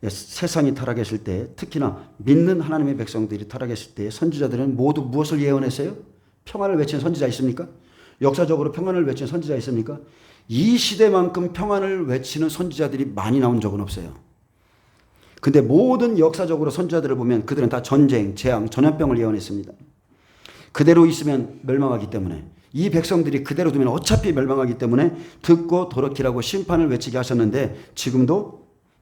세상이 타락했을 때, 특히나 믿는 하나님의 백성들이 타락했을 때 선지자들은 모두 무엇을 예언했어요? 평안을 외치는 선지자 있습니까? 역사적으로 평안을 외치는 선지자 있습니까? 이 시대만큼 평안을 외치는 선지자들이 많이 나온 적은 없어요. 근데 모든 역사적으로 선지자들을 보면 그들은 다 전쟁, 재앙, 전염병을 예언했습니다. 그대로 있으면 멸망하기 때문에, 이 백성들이 그대로 두면 어차피 멸망하기 때문에 듣고 돌이키라고 심판을 외치게 하셨는데, 지금도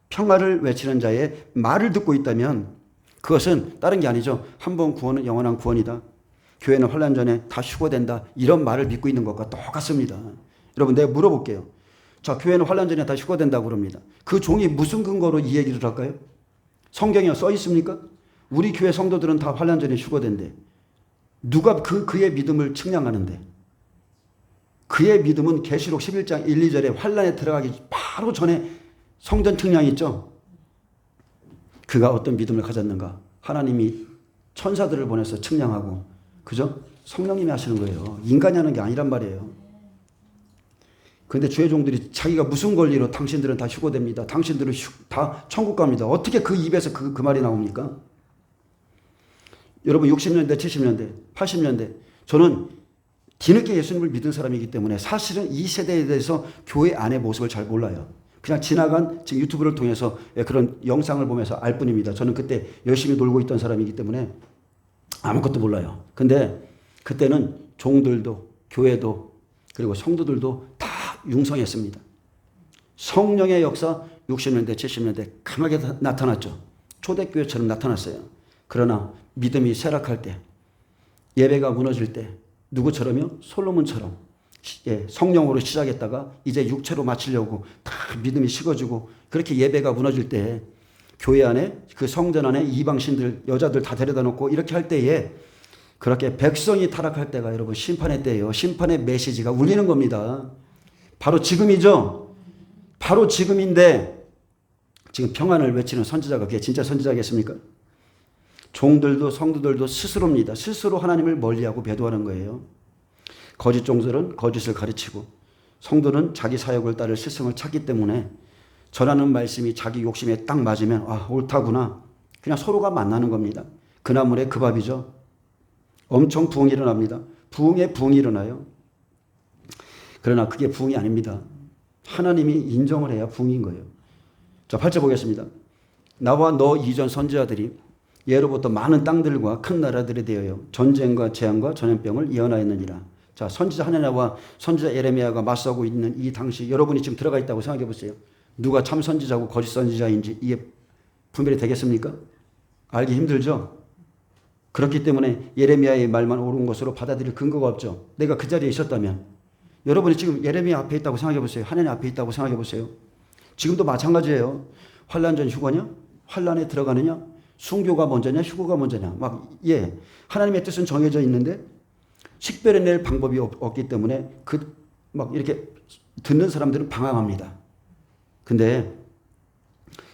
평화를 외치는 자의 말을 듣고 있다면 그것은 다른 게 아니죠. 한 번 구원은 영원한 구원이다. 교회는 환난 전에 다 휴거된다. 이런 말을 믿고 있는 것과 똑같습니다. 여러분, 내가 물어볼게요. 자, 교회는 환난 전에 다 휴거된다고 그럽니다. 그 종이 무슨 근거로 이 얘기를 할까요? 성경에 써 있습니까? 우리 교회 성도들은 다 환난 전에 휴거된대. 누가 그의 믿음을 측량하는데? 그의 믿음은 계시록 11장 1, 2절에 환난에 들어가기 바로 전에 성전 측량이 있죠. 그가 어떤 믿음을 가졌는가? 하나님이 천사들을 보내서 측량하고, 그죠? 성령님이 하시는 거예요. 인간이 하는 게 아니란 말이에요. 그런데 주의 종들이 자기가 무슨 권리로 당신들은 다 휴거됩니다. 당신들은 다 천국 갑니다. 어떻게 그 입에서 그 말이 나옵니까? 여러분 60년대, 70년대, 80년대 저는 뒤늦게 예수님을 믿은 사람이기 때문에 사실은 이 세대에 대해서 교회 안의 모습을 잘 몰라요. 그냥 지나간 지금 유튜브를 통해서 그런 영상을 보면서 알 뿐입니다. 저는 그때 열심히 놀고 있던 사람이기 때문에 아무것도 몰라요. 근데 그때는 종들도 교회도 그리고 성도들도 다 융성했습니다. 성령의 역사 60년대, 70년대 강하게 나타났죠. 초대교회처럼 나타났어요. 그러나 믿음이 쇠락할 때, 예배가 무너질 때 누구처럼요? 솔로몬처럼 성령으로 시작했다가 이제 육체로 마치려고 다 믿음이 식어지고 그렇게 예배가 무너질 때 교회 안에 그 성전 안에 이방신들 여자들 다 데려다 놓고 이렇게 할 때에 그렇게 백성이 타락할 때가 여러분 심판의 때예요. 심판의 메시지가 울리는 겁니다. 바로 지금이죠. 바로 지금인데 지금 평안을 외치는 선지자가 그게 진짜 선지자겠습니까? 종들도 성도들도 스스로입니다. 스스로 하나님을 멀리하고 배도하는 거예요. 거짓 종들은 거짓을 가르치고 성도는 자기 사역을 따를 스승을 찾기 때문에 전하는 말씀이 자기 욕심에 딱 맞으면 아 옳다구나. 그냥 서로가 만나는 겁니다. 그 나물에 그 밥이죠. 엄청 부흥이 일어납니다. 부흥에 부흥이 일어나요. 그러나 그게 부흥이 아닙니다. 하나님이 인정을 해야 부흥인 거예요. 자, 8절 보겠습니다. 나와 너 이전 선지자들이 예로부터 많은 땅들과 큰 나라들에 대하여 전쟁과 재앙과 전염병을 예언하였느니라. 자, 선지자 하나냐와 선지자 예레미야가 맞서고 있는 이 당시 여러분이 지금 들어가 있다고 생각해 보세요. 누가 참 선지자고 거짓 선지자인지 이게 분별이 되겠습니까? 알기 힘들죠? 그렇기 때문에 예레미야의 말만 옳은 것으로 받아들일 근거가 없죠. 내가 그 자리에 있었다면 여러분이 지금 예레미야 앞에 있다고 생각해 보세요. 하나님 앞에 있다고 생각해 보세요. 지금도 마찬가지예요. 환난 전 휴거냐? 환난에 들어가느냐? 순교가 먼저냐? 휴거가 먼저냐? 하나님의 뜻은 정해져 있는데 식별해낼 방법이 없기 때문에 막 이렇게 듣는 사람들은 방황합니다. 근데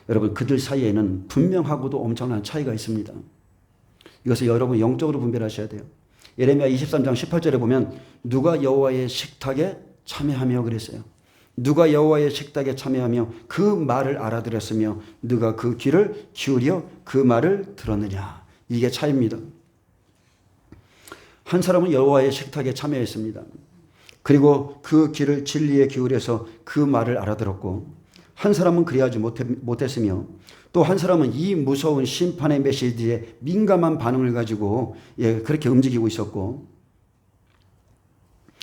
여러분 그들 사이에는 분명하고도 엄청난 차이가 있습니다. 이것을 여러분 영적으로 분별하셔야 돼요. 예레미야 23장 18절에 보면 누가 여호와의 식탁에 참여하며 그랬어요. 누가 여호와의 식탁에 참여하며 그 말을 알아들었으며 누가 그 귀를 기울여 그 말을 들었느냐. 이게 차이입니다. 한 사람은 여호와의 식탁에 참여했습니다. 그리고 그 귀를 진리에 기울여서 그 말을 알아들었고, 한 사람은 그리하지 못했으며 또 한 사람은 이 무서운 심판의 메시지에 민감한 반응을 가지고 그렇게 움직이고 있었고,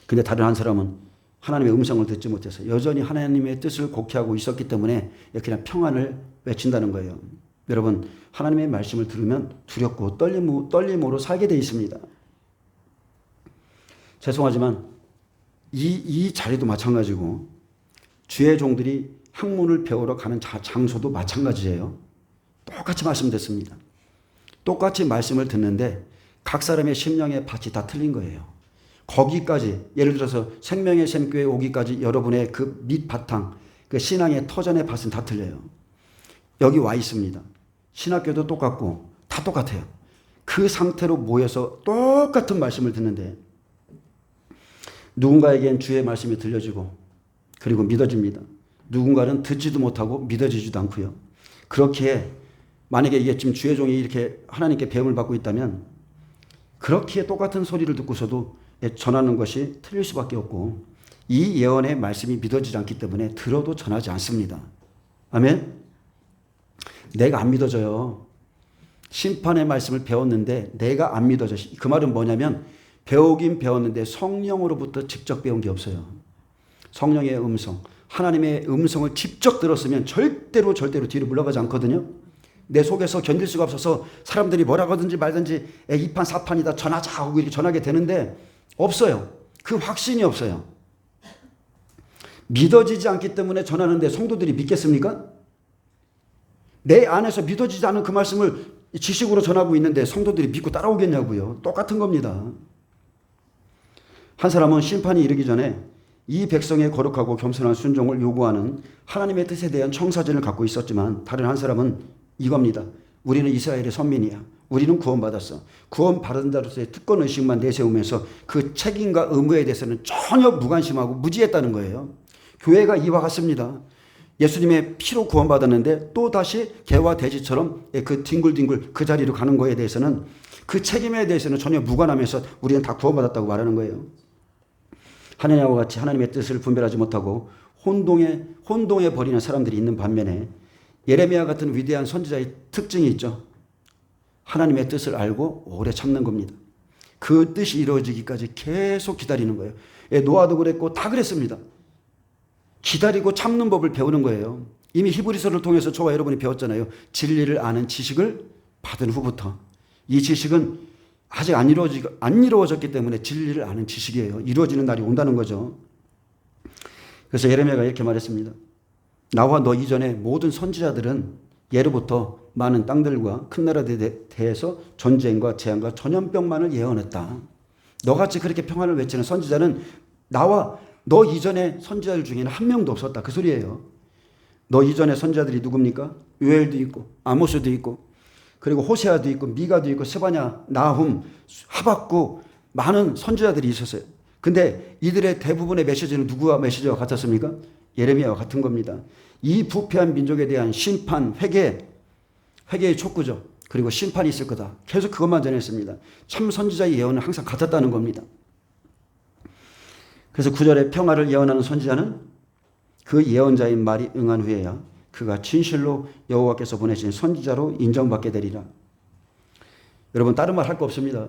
근데 다른 한 사람은 하나님의 음성을 듣지 못해서 여전히 하나님의 뜻을 곡해하고 있었기 때문에 그냥 평안을 외친다는 거예요. 여러분, 하나님의 말씀을 들으면 두렵고 떨림으로 살게 돼 있습니다. 죄송하지만 이 자리도 마찬가지고 주의 종들이 학문을 배우러 가는 장소도 마찬가지예요. 똑같이 말씀듣습니다. 똑같이 말씀을 듣는데 각 사람의 심령의 밭이 다 틀린 거예요. 거기까지, 예를 들어서 생명의 샘교에 오기까지 여러분의 그 밑바탕, 그 신앙의 터전의 밭은 다 틀려요. 여기 와 있습니다. 신학교도 똑같고 다 똑같아요. 그 상태로 모여서 똑같은 말씀을 듣는데 누군가에겐 주의 말씀이 들려지고 그리고 믿어집니다. 누군가는 듣지도 못하고 믿어지지도 않고요. 그렇게 만약에 이게 지금 주의 종이 이렇게 하나님께 배움을 받고 있다면 그렇게 똑같은 소리를 듣고서도 전하는 것이 틀릴 수밖에 없고, 이 예언의 말씀이 믿어지지 않기 때문에 들어도 전하지 않습니다. 아멘? 내가 안 믿어져요. 심판의 말씀을 배웠는데 내가 안 믿어져. 그 말은 뭐냐면 배우긴 배웠는데 성령으로부터 직접 배운 게 없어요. 성령의 음성, 하나님의 음성을 직접 들었으면 절대로 뒤로 물러가지 않거든요. 내 속에서 견딜 수가 없어서 사람들이 뭐라고 하든지 말든지 이판 사판이다 전하자 하고 이렇게 전하게 되는데 없어요. 그 확신이 없어요. 믿어지지 않기 때문에 전하는데 성도들이 믿겠습니까? 내 안에서 믿어지지 않은 그 말씀을 지식으로 전하고 있는데 성도들이 믿고 따라오겠냐고요. 똑같은 겁니다. 한 사람은 심판이 이르기 전에 이 백성의 거룩하고 겸손한 순종을 요구하는 하나님의 뜻에 대한 청사진을 갖고 있었지만, 다른 한 사람은 이겁니다. 우리는 이스라엘의 선민이야. 우리는 구원받았어. 구원받은 자로서의 특권의식만 내세우면서 그 책임과 의무에 대해서는 전혀 무관심하고 무지했다는 거예요. 교회가 이와 같습니다. 예수님의 피로 구원받았는데 또 다시 개와 돼지처럼 그 뒹굴뒹굴 그 자리로 가는 거에 대해서는, 그 책임에 대해서는 전혀 무관하면서 우리는 다 구원받았다고 말하는 거예요. 하느냐와 같이 하나님의 뜻을 분별하지 못하고 혼동해 버리는 사람들이 있는 반면에 예레미야 같은 위대한 선지자의 특징이 있죠. 하나님의 뜻을 알고 오래 참는 겁니다. 그 뜻이 이루어지기까지 계속 기다리는 거예요. 노아도 그랬고 다 그랬습니다. 기다리고 참는 법을 배우는 거예요. 이미 히브리서를 통해서 저와 여러분이 배웠잖아요. 진리를 아는 지식을 받은 후부터. 이 지식은 아직 안 이루어졌기 때문에 진리를 아는 지식이에요. 이루어지는 날이 온다는 거죠. 그래서 예레미야가 이렇게 말했습니다. 나와 너 이전에 모든 선지자들은 예로부터 많은 땅들과 큰 나라들에 대해서 전쟁과 재앙과 전염병만을 예언했다. 너같이 그렇게 평안을 외치는 선지자는 나와 너 이전에 선지자들 중에는 한 명도 없었다. 그 소리예요. 너 이전에 선지자들이 누굽니까? 요엘도 있고 아모스도 있고 그리고 호세아도 있고 미가도 있고 스바냐, 나훔, 하박국 많은 선지자들이 있었어요. 근데 이들의 대부분의 메시지는 누구와 메시지와 같았습니까? 예레미야와 같은 겁니다. 이 부패한 민족에 대한 심판, 회개의 촉구죠. 그리고 심판이 있을 거다. 계속 그것만 전했습니다. 참 선지자의 예언은 항상 같았다는 겁니다. 그래서 9절에 평화를 예언하는 선지자는 그 예언자의 말이 응한 후에야 그가 진실로 여호와께서 보내신 선지자로 인정받게 되리라. 여러분, 다른 말 할 거 없습니다.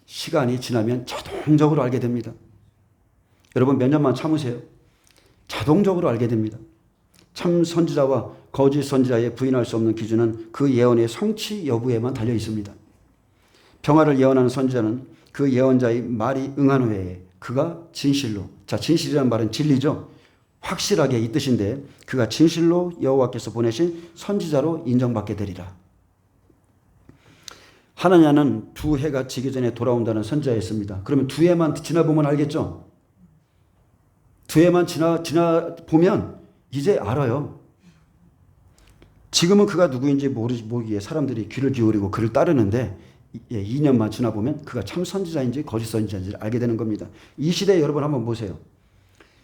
시간이 지나면 자동적으로 알게 됩니다. 여러분, 몇 년만 참으세요. 자동적으로 알게 됩니다. 참 선지자와 거짓 선지자의 부인할 수 없는 기준은 그 예언의 성취 여부에만 달려 있습니다. 평화를 예언하는 선지자는 그 예언자의 말이 응한 후에 그가 진실로, 진실이라는 말은 진리죠. 확실하게 이 뜻인데 그가 진실로 여호와께서 보내신 선지자로 인정받게 되리라. 하나냐는 두 해가 지기 전에 돌아온다는 선지자였습니다. 그러면 두 해만 지나보면 알겠죠? 두 해만 지나보면 이제 알아요. 지금은 그가 누구인지 모르기에 사람들이 귀를 기울이고 그를 따르는데 2년만 지나보면 그가 참 선지자인지 거짓 선지자인지 알게 되는 겁니다. 이 시대에 여러분 한번 보세요.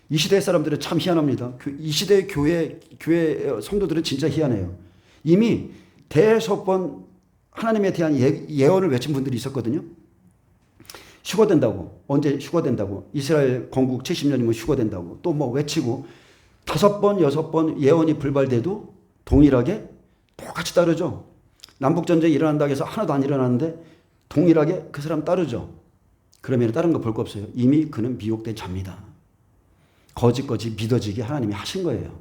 이 시대 사람들은 참 희한합니다. 이 시대의 교회 성도들은 진짜 희한해요. 이미 대여섯 번 하나님에 대한 예언을 외친 분들이 있었거든요. 휴거된다고. 언제 휴거된다고. 이스라엘 건국 70년이면 휴거된다고. 또 뭐 외치고 5번, 6번 예언이 불발돼도 동일하게 똑같이 따르죠. 남북전쟁이 일어난다고 해서 하나도 안 일어났는데 동일하게 그 사람 따르죠. 그러면 다른 거 볼 거 없어요. 이미 그는 미혹된 자입니다. 거짓 믿어지게 하나님이 하신 거예요.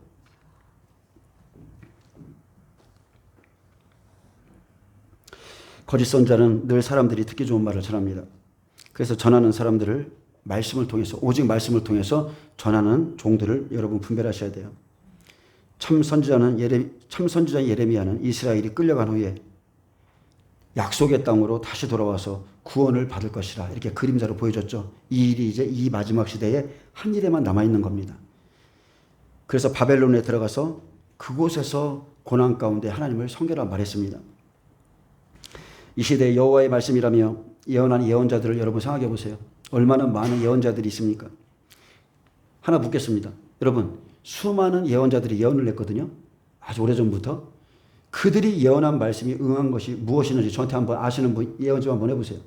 거짓 선자는 늘 사람들이 듣기 좋은 말을 전합니다. 그래서 전하는 사람들을 말씀을 통해서, 오직 말씀을 통해서 전하는 종들을 여러분 분별하셔야 돼요. 참 선지자 예레미야는 이스라엘이 끌려간 후에 약속의 땅으로 다시 돌아와서 구원을 받을 것이라 이렇게 그림자로 보여줬죠. 이 일이 이제 이 마지막 시대에 한 일에만 남아있는 겁니다. 그래서 바벨론에 들어가서 그곳에서 고난 가운데 하나님을 섬겨라 말했습니다. 이 시대에 여호와의 말씀이라며 예언한 예언자들을 여러분 생각해 보세요. 얼마나 많은 예언자들이 있습니까? 하나 묻겠습니다. 여러분, 수많은 예언자들이 예언을 했거든요. 아주 오래전부터. 그들이 예언한 말씀이 응한 것이 무엇이는지 저한테 한번 아시는 분 예언 좀 한번 해보세요.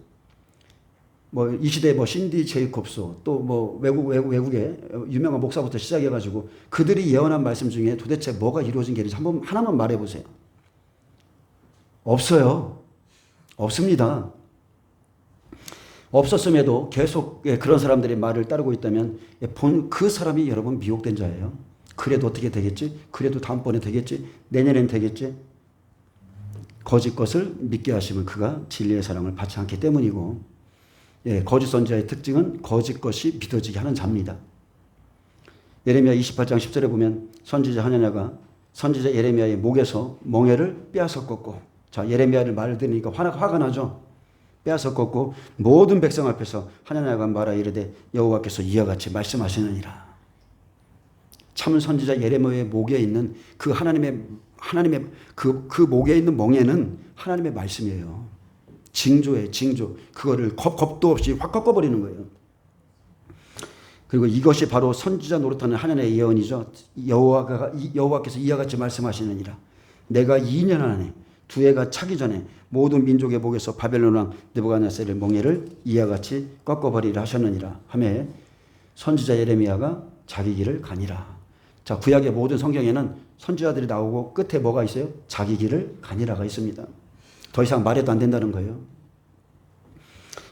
뭐 이 시대에 뭐 신디 제이콥스 또 뭐 외국의 유명한 목사부터 시작해가지고 그들이 예언한 말씀 중에 도대체 뭐가 이루어진 게 있는지 한번 하나만 말해보세요. 없어요. 없습니다. 없었음에도 계속 그런 사람들의 말을 따르고 있다면 그 사람이 여러분 미혹된 자예요. 그래도 어떻게 되겠지? 그래도 다음번에 되겠지? 내년엔 되겠지? 거짓 것을 믿게 하시면 그가 진리의 사랑을 받지 않기 때문이고, 거짓 선지자의 특징은 거짓 것이 믿어지게 하는 자입니다. 예레미야 28장 10절에 보면 선지자 하나냐가 선지자 예레미야의 목에서 멍에를 빼앗았고, 자, 예레미야를 말을 들으니까 화가 나죠. 빼앗았고 모든 백성 앞에서 하나냐가 말하 이르되 여호와께서 이와 같이 말씀하시느니라. 참 선지자 예레미야의 목에 있는 그 하나님의 그 목에 있는 멍에는 하나님의 말씀이에요. 징조예요, 징조. 그거를 겁도 없이 확 꺾어버리는 거예요. 그리고 이것이 바로 선지자 노릇하는 하나님의 예언이죠. 여호와께서 이와 같이 말씀하시느니라. 내가 2년 안에 두 해가 차기 전에 모든 민족의 목에서 바벨론 왕 느부갓네살의 멍에를 이와 같이 꺾어버리라 하셨느니라 하며 선지자 예레미야가 자기 길을 가니라. 자, 구약의 모든 성경에는 선지자들이 나오고 끝에 뭐가 있어요? 자기 길을 가니라가 있습니다. 더 이상 말해도 안 된다는 거예요.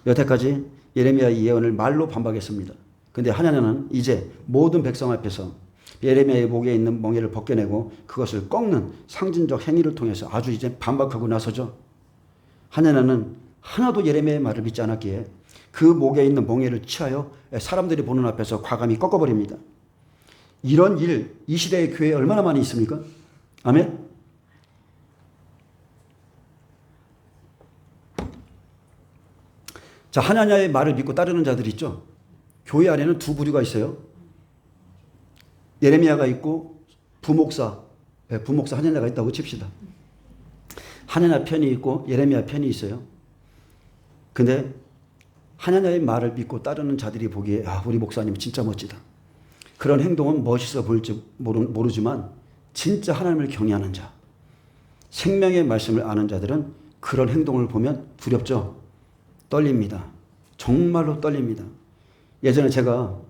여태까지 예레미야의 예언을 말로 반박했습니다. 근데 하나님은 이제 모든 백성 앞에서 예레미야의 목에 있는 멍에를 벗겨내고 그것을 꺾는 상징적 행위를 통해서 아주 이제 반박하고 나서죠. 하나님은 하나도 예레미야의 말을 믿지 않았기에 그 목에 있는 멍에를 취하여 사람들이 보는 앞에서 과감히 꺾어버립니다. 이런 일, 이 시대의 교회에 얼마나 많이 있습니까? 아멘? 자, 하나님의 말을 믿고 따르는 자들이 있죠. 교회 안에는 두 부류가 있어요. 예레미야가 있고 부목사 하나냐가 있다고 칩시다. 하나냐 편이 있고 예레미야 편이 있어요. 근데 하나냐의 말을 믿고 따르는 자들이 보기에 우리 목사님 진짜 멋지다. 그런 행동은 멋있어 보일지 모르지만 진짜 하나님을 경외하는 자, 생명의 말씀을 아는 자들은 그런 행동을 보면 두렵죠. 떨립니다. 정말로 떨립니다. 예전에 제가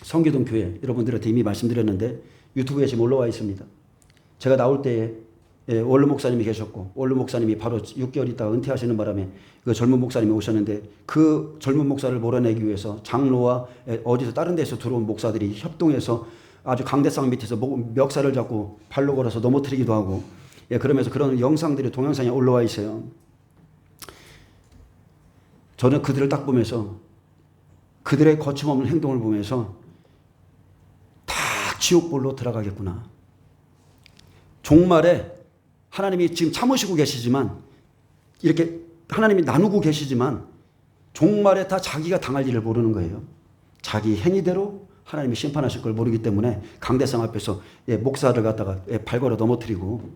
성기동 교회 여러분들한테 이미 말씀드렸는데 유튜브에 지금 올라와 있습니다. 제가 나올 때에 원로 목사님이 계셨고 원로 목사님이 바로 6개월 있다가 은퇴하시는 바람에 그 젊은 목사님이 오셨는데 그 젊은 목사를 몰아내기 위해서 장로와 어디서 다른 데서 들어온 목사들이 협동해서 아주 강대상 밑에서 멱살을 잡고 발로 걸어서 넘어뜨리기도 하고 그러면서 그런 영상들이 동영상에 올라와 있어요. 저는 그들을 딱 보면서 그들의 거침없는 행동을 보면서 다 지옥불로 들어가겠구나. 종말에 하나님이 지금 참으시고 계시지만 이렇게 하나님이 나누고 계시지만 종말에 다 자기가 당할 일을 모르는 거예요. 자기 행위대로 하나님이 심판하실 걸 모르기 때문에 강대상 앞에서 목사를 갖다가 발걸어 넘어뜨리고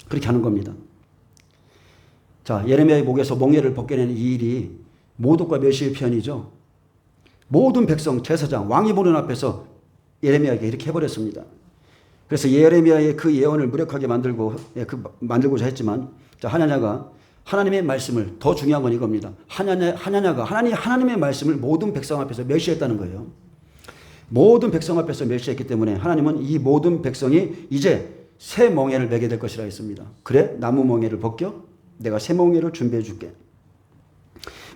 그렇게 하는 겁니다. 자, 예레미야의 목에서 멍에를 벗겨내는 이 일이 모독과 멸시의 표현이죠. 모든 백성, 제사장, 왕이 보는 앞에서 예레미야에게 이렇게 해버렸습니다. 그래서 예레미야의 그 예언을 무력하게 만들고자 했지만, 자, 하나냐가 하나님의 말씀을, 더 중요한 건 이겁니다. 하냐냐가 하나님의 말씀을 모든 백성 앞에서 멸시했다는 거예요. 모든 백성 앞에서 멸시했기 때문에 하나님은 이 모든 백성이 이제 새 멍에를 매게 될 것이라 했습니다. 그래? 나무 멍에를 벗겨? 내가 새 멍에를 준비해 줄게.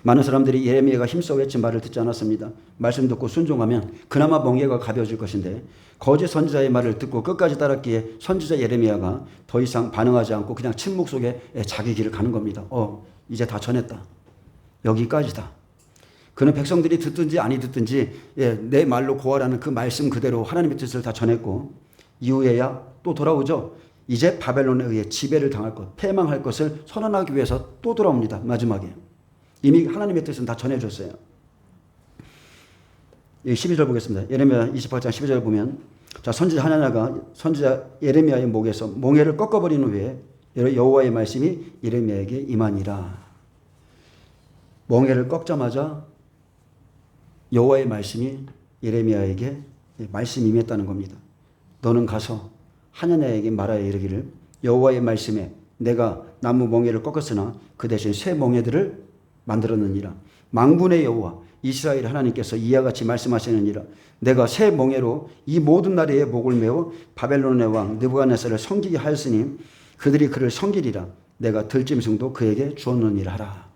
많은 사람들이 예레미야가 힘써 외친 말을 듣지 않았습니다. 말씀 듣고 순종하면 그나마 멍에가 가벼워질 것인데 거짓 선지자의 말을 듣고 끝까지 따랐기에 선지자 예레미야가 더 이상 반응하지 않고 그냥 침묵 속에 자기 길을 가는 겁니다. 이제 다 전했다. 여기까지다. 그는 백성들이 듣든지 아니 듣든지 내 말로 고하라는 그 말씀 그대로 하나님의 뜻을 다 전했고 이후에야 또 돌아오죠. 이제 바벨론에 의해 지배를 당할 것, 패망할 것을 선언하기 위해서 또 돌아옵니다. 마지막에. 이미 하나님의 뜻은 다 전해줬어요. 12절 보겠습니다. 예레미야 28장 12절 보면 자, 선지자 하나냐가 선지자 예레미야의 목에서 멍에를 꺾어버린 후에 여호와의 말씀이 예레미야에게 임하니라. 멍에를 꺾자마자 여호와의 말씀이 예레미야에게 말씀이 임했다는 겁니다. 너는 가서 하나냐에게 말하여 이르기를 여호와의 말씀에 내가 나무 멍에를 꺾었으나 그 대신 새 멍에들을 만들었느니라. 만군의 여호와 이스라엘 하나님께서 이와 같이 말씀하시느니라. 내가 새 멍에로 이 모든 나라의 목을 메어 바벨론의 왕 느부갓네살을 섬기게 하였으니 그들이 그를 섬기리라. 내가 들짐승도 그에게 주었느니라 하라.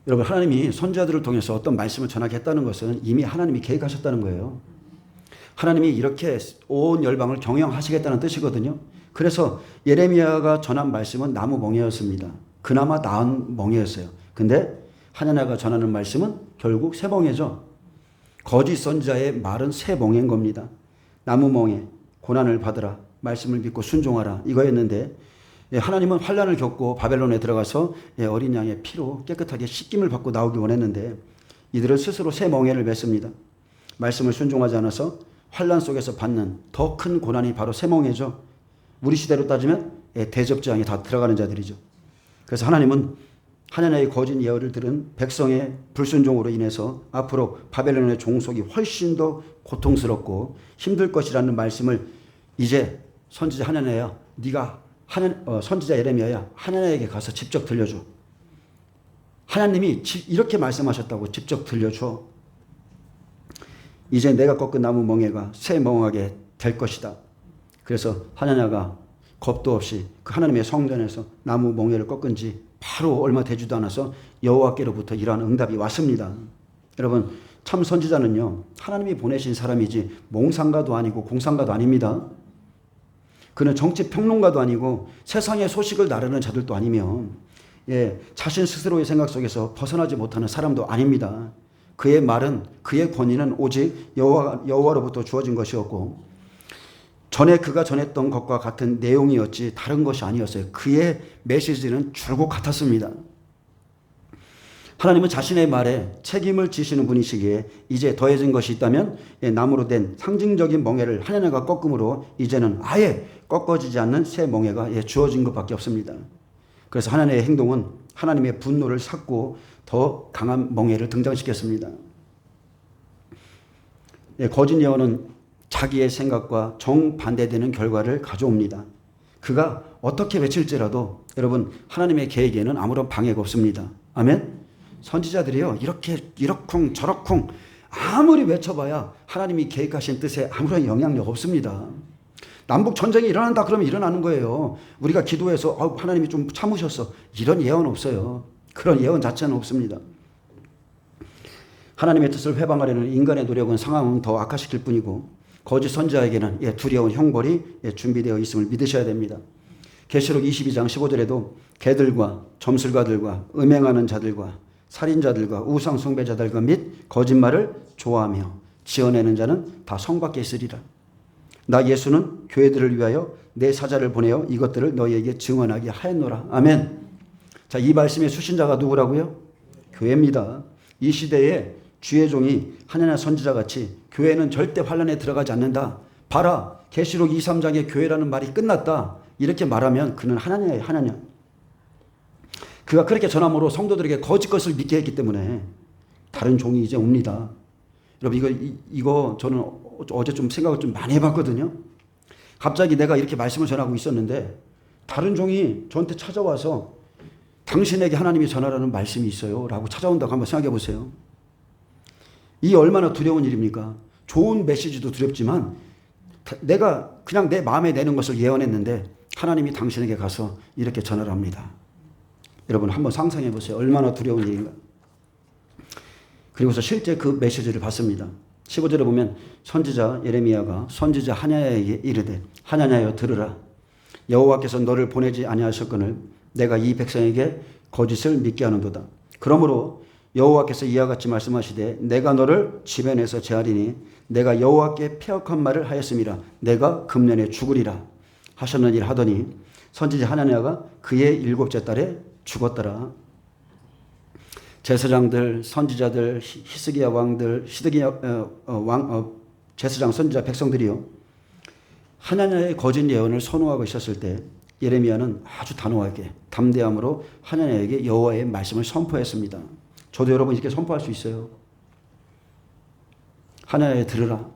여러분, 하나님이 선지자들을 통해서 어떤 말씀을 전하겠다는 것은 이미 하나님이 계획하셨다는 거예요. 하나님이 이렇게 온 열방을 경영하시겠다는 뜻이거든요. 그래서 예레미야가 전한 말씀은 나무 멍에였습니다. 그나마 나은 멍에였어요. 근데 하나냐가 전하는 말씀은 결국 새 멍에죠. 거짓 선지자의 말은 새 멍에인 겁니다. 나무 멍에, 고난을 받으라, 말씀을 믿고 순종하라, 이거였는데 하나님은 환난을 겪고 바벨론에 들어가서 어린 양의 피로 깨끗하게 씻김을 받고 나오기 원했는데 이들은 스스로 새 멍에를 맺습니다. 말씀을 순종하지 않아서 환난 속에서 받는 더 큰 고난이 바로 새 멍에죠. 우리 시대로 따지면 대접장에 다 들어가는 자들이죠. 그래서 하나님은 하나냐의 거짓 예언을 들은 백성의 불순종으로 인해서 앞으로 바벨론의 종속이 훨씬 더 고통스럽고 힘들 것이라는 말씀을 이제 선지자 하나냐야, 네가 선지자 예레미야야, 하나냐에게 가서 직접 들려줘. 하나님이 이렇게 말씀하셨다고 직접 들려줘. 이제 내가 꺾은 나무 멍에가 새 멍하게 될 것이다. 그래서 하나냐가 겁도 없이 그 하나님의 성전에서 나무 멍에를 꺾은 지 바로 얼마 되지도 않아서 여호와께로부터 이러한 응답이 왔습니다. 여러분, 참 선지자는요, 하나님이 보내신 사람이지 몽상가도 아니고 공상가도 아닙니다. 그는 정치 평론가도 아니고 세상의 소식을 나르는 자들도 아니며 자신 스스로의 생각 속에서 벗어나지 못하는 사람도 아닙니다. 그의 말은, 그의 권위는 오직 여호와로부터 주어진 것이었고 전에 그가 전했던 것과 같은 내용이었지 다른 것이 아니었어요. 그의 메시지는 줄곧 같았습니다. 하나님은 자신의 말에 책임을 지시는 분이시기에 이제 더해진 것이 있다면 나무로 된 상징적인 멍에를 하나냐가 꺾음으로 이제는 아예 꺾어지지 않는 새 멍에가 주어진 것밖에 없습니다. 그래서 하나님의 행동은 하나님의 분노를 샀고 더 강한 멍에를 등장시켰습니다. 거짓 예언은 자기의 생각과 정반대되는 결과를 가져옵니다. 그가 어떻게 외칠지라도 여러분, 하나님의 계획에는 아무런 방해가 없습니다. 아멘? 선지자들이요, 이러쿵 저러쿵 아무리 외쳐봐야 하나님이 계획하신 뜻에 아무런 영향력 없습니다. 남북 전쟁이 일어난다 그러면 일어나는 거예요. 우리가 기도해서 하나님이 좀 참으셨어, 이런 예언 없어요. 그런 예언 자체는 없습니다. 하나님의 뜻을 회방하려는 인간의 노력은 상황은 더 악화시킬 뿐이고 거짓 선지자에게는 두려운 형벌이 준비되어 있음을 믿으셔야 됩니다. 계시록 22장 15절에도 개들과 점술가들과 음행하는 자들과 살인자들과 우상 숭배자들과 및 거짓말을 좋아하며 지어내는 자는 다 성 밖에 있으리라. 나 예수는 교회들을 위하여 내 사자를 보내어 이것들을 너희에게 증언하게 하였노라. 아멘. 자, 이 말씀의 수신자가 누구라고요? 교회입니다. 이 시대에 주의 종이 하나냐 선지자같이 교회는 절대 환란에 들어가지 않는다. 봐라, 계시록 2, 3장의 교회라는 말이 끝났다. 이렇게 말하면 그는 하나냐예요. 하나냐. 그가 그렇게 전함으로 성도들에게 거짓 것을 믿게 했기 때문에 다른 종이 이제 옵니다. 여러분, 이거 저는 어제 좀 생각을 좀 많이 해봤거든요. 갑자기 내가 이렇게 말씀을 전하고 있었는데 다른 종이 저한테 찾아와서 당신에게 하나님이 전하라는 말씀이 있어요 라고 찾아온다고 한번 생각해 보세요. 이 얼마나 두려운 일입니까? 좋은 메시지도 두렵지만 내가 그냥 내 마음에 내는 것을 예언했는데 하나님이 당신에게 가서 이렇게 전하를 합니다. 여러분 한번 상상해 보세요. 얼마나 두려운 일인가. 그리고서 실제 그 메시지를 받습니다. 15절에 보면 선지자 예레미야가 선지자 하냐야에게 이르되 하냐냐여 들으라. 여호와께서 너를 보내지 아니하셨거늘 내가 이 백성에게 거짓을 믿게 하는도다. 그러므로 여호와께서 이와 같이 말씀하시되 내가 너를 지면에서 제하리니 내가 여호와께 패역한 말을 하였음이라. 내가 금년에 죽으리라 하셨느니라 하더니 선지자 하냐냐가 그의 7째 달에 죽었더라. 제사장들, 선지자들, 히스기야 왕들, 제사장, 선지자, 백성들이요. 하냐냐의 거짓 예언을 선호하고 있었을 때 예레미야는 아주 단호하게 담대함으로 하냐냐에게 여호와의 말씀을 선포했습니다. 저도 여러분 이렇게 선포할 수 있어요. 하냐냐에 들으라.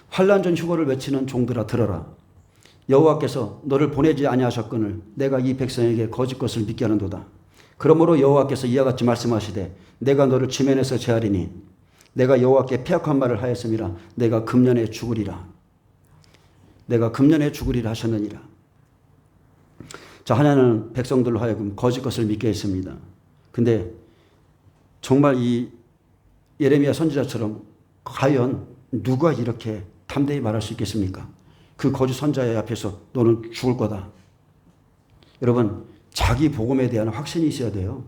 환난 전 휴거를 외치는 종들아 들어라. 여호와께서 너를 보내지 아니하셨거늘 내가 이 백성에게 거짓 것을 믿게 하는도다. 그러므로 여호와께서 이와 같이 말씀하시되 내가 너를 지면에서 제하리니 내가 여호와께 패역한 말을 하였음이라. 내가 금년에 죽으리라. 내가 금년에 죽으리라 하셨느니라. 자, 하나는 백성들로 하여금 거짓 것을 믿게 했습니다. 근데 정말 이 예레미야 선지자처럼 과연 누가 이렇게 담대히 말할 수 있겠습니까? 그 거짓 선지자 앞에서 너는 죽을 거다. 여러분 자기 복음에 대한 확신이 있어야 돼요.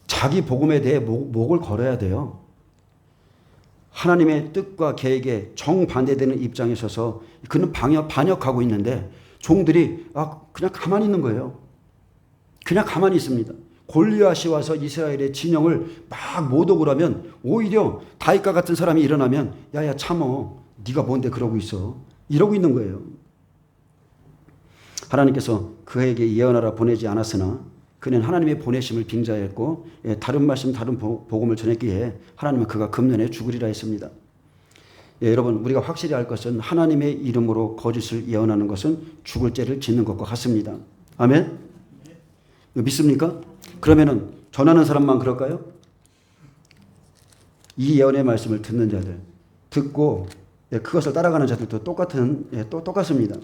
자기 복음에 대해 목을 걸어야 돼요. 하나님의 뜻과 계획에 정반대되는 입장에 서서 그는 반역하고 있는데 종들이 그냥 가만히 있는 거예요. 그냥 가만히 있습니다. 골리앗이 와서 이스라엘의 진영을 막 모독을 하면 오히려 다윗과 같은 사람이 일어나면 야야 참어 네가 뭔데 그러고 있어 이러고 있는 거예요. 하나님께서 그에게 예언하라 보내지 않았으나 그는 하나님의 보내심을 빙자했고 다른 말씀 다른 복음을 전했기에 하나님은 그가 금년에 죽으리라 했습니다. 여러분 우리가 확실히 알 것은 하나님의 이름으로 거짓을 예언하는 것은 죽을 죄를 짓는 것과 같습니다. 아멘? 믿습니까? 그러면은 전하는 사람만 그럴까요? 이 예언의 말씀을 듣는 자들 듣고 그것을 따라가는 자들도 똑같습니다.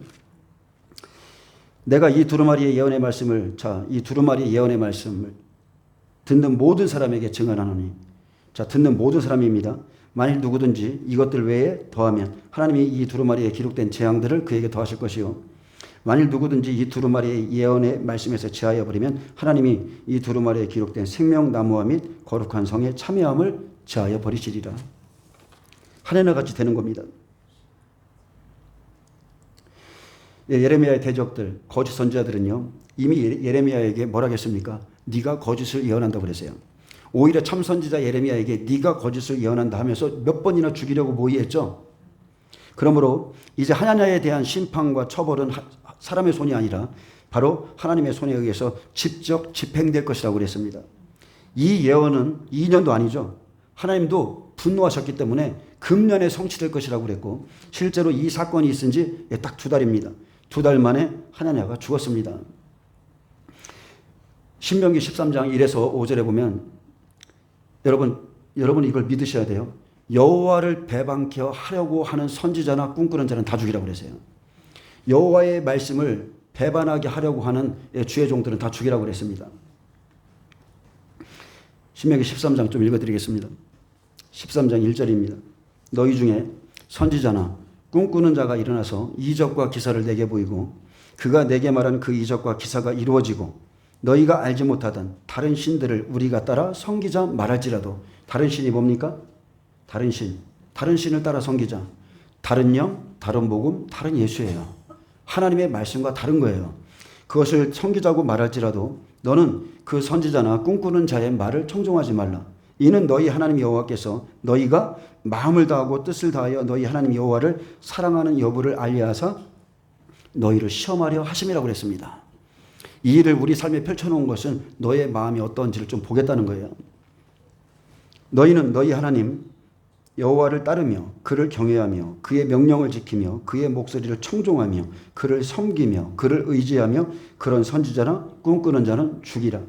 내가 이 두루마리의 예언의 말씀을 이 두루마리의 예언의 말씀을 듣는 모든 사람에게 증언하노니 듣는 모든 사람입니다. 만일 누구든지 이것들 외에 더하면 하나님이 이 두루마리에 기록된 재앙들을 그에게 더하실 것이요 만일 누구든지 이 두루마리의 예언의 말씀에서 제하여 버리면 하나님이 이 두루마리에 기록된 생명나무와 및 거룩한 성의 참여함을 제하여 버리시리라. 하나님 같이 되는 겁니다. 예레미야의 대적들, 거짓 선지자들은요, 이미 예레미야에게 뭐라고 했습니까? 네가 거짓을 예언한다고 그랬어요. 오히려 참 선지자 예레미야에게 네가 거짓을 예언한다 하면서 몇 번이나 죽이려고 모의했죠. 그러므로 이제 하나냐에 대한 심판과 처벌은 사람의 손이 아니라 바로 하나님의 손에 의해서 직접 집행될 것이라고 그랬습니다. 이 예언은 2년도 아니죠. 하나님도 분노하셨기 때문에 금년에 성취될 것이라고 그랬고 실제로 이 사건이 있은 지 딱 2달입니다. 2달 만에 하나냐가 죽었습니다. 신명기 13장 1에서 5절에 보면 여러분 이걸 믿으셔야 돼요. 여호와를 배반케 하려고 하는 선지자나 꿈꾸는 자는 다 죽이라고 그랬어요. 여호와의 말씀을 배반하게 하려고 하는 주의 종들은 다 죽이라고 그랬습니다. 신명기 13장 좀 읽어드리겠습니다. 13장 1절입니다. 너희 중에 선지자나 꿈꾸는 자가 일어나서 이적과 기사를 내게 보이고 그가 내게 말한 그 이적과 기사가 이루어지고 너희가 알지 못하던 다른 신들을 우리가 따라 섬기자 말할지라도 다른 신이 뭡니까? 다른 신을 따라 섬기자. 다른 영, 다른 복음, 다른 예수예요. 하나님의 말씀과 다른 거예요. 그것을 섬기자고 말할지라도 너는 그 선지자나 꿈꾸는 자의 말을 청종하지 말라. 이는 너희 하나님 여호와께서 너희가 마음을 다하고 뜻을 다하여 너희 하나님 여호와를 사랑하는 여부를 알리하사 너희를 시험하려 하심이라고 그랬습니다. 이 일을 우리 삶에 펼쳐놓은 것은 너의 마음이 어떤지를 좀 보겠다는 거예요. 너희는 너희 하나님 여호와를 따르며 그를 경외하며 그의 명령을 지키며 그의 목소리를 청종하며 그를 섬기며 그를 의지하며 그런 선지자나 꿈꾸는 자는 죽이라.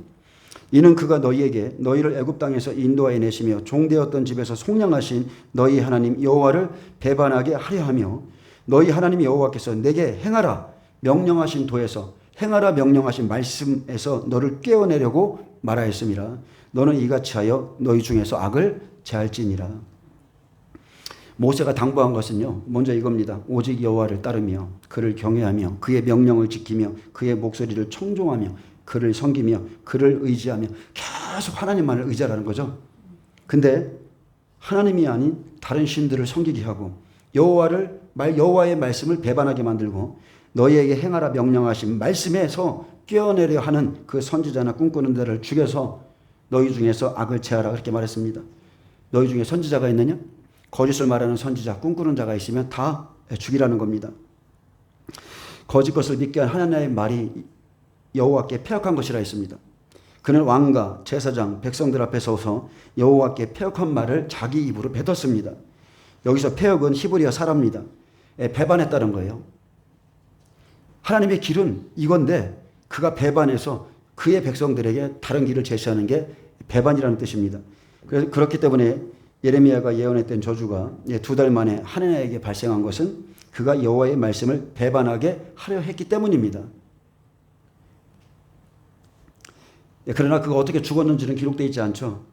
이는 그가 너희에게 너희를 애굽 땅에서 인도하여 내시며 종되었던 집에서 속량하신 너희 하나님 여호와를 배반하게 하려 하며 너희 하나님 여호와께서 내게 행하라 명령하신 도에서 행하라 명령하신 말씀에서 너를 깨어내려고 말하였음이라. 너는 이같이 하여 너희 중에서 악을 제할지니라. 모세가 당부한 것은요, 먼저 이겁니다. 오직 여호와를 따르며 그를 경외하며 그의 명령을 지키며 그의 목소리를 청종하며 그를 섬기며 그를 의지하며 계속 하나님만을 의지하라는 거죠. 근데 하나님이 아닌 다른 신들을 섬기게 하고 여호와의 말씀을 배반하게 만들고 너희에게 행하라 명령하신 말씀에서 깨어내려 하는 그 선지자나 꿈꾸는 자를 죽여서 너희 중에서 악을 제하라 그렇게 말했습니다. 너희 중에 선지자가 있느냐? 거짓을 말하는 선지자, 꿈꾸는 자가 있으면 다 죽이라는 겁니다. 거짓 것을 믿게 한 하나님의 말이 여호와께 패역한 것이라 했습니다. 그는 왕과 제사장, 백성들 앞에 서서 여호와께 패역한 말을 자기 입으로 뱉었습니다. 여기서 패역은 히브리어 사라입니다. 배반했다는 거예요. 하나님의 길은 이건데 그가 배반해서 그의 백성들에게 다른 길을 제시하는 게 배반이라는 뜻입니다. 그렇기 때문에 예레미야가 예언했던 저주가 2달 만에 하나님에게 발생한 것은 그가 여호와의 말씀을 배반하게 하려 했기 때문입니다. 그러나 그가 어떻게 죽었는지는 기록되어 있지 않죠.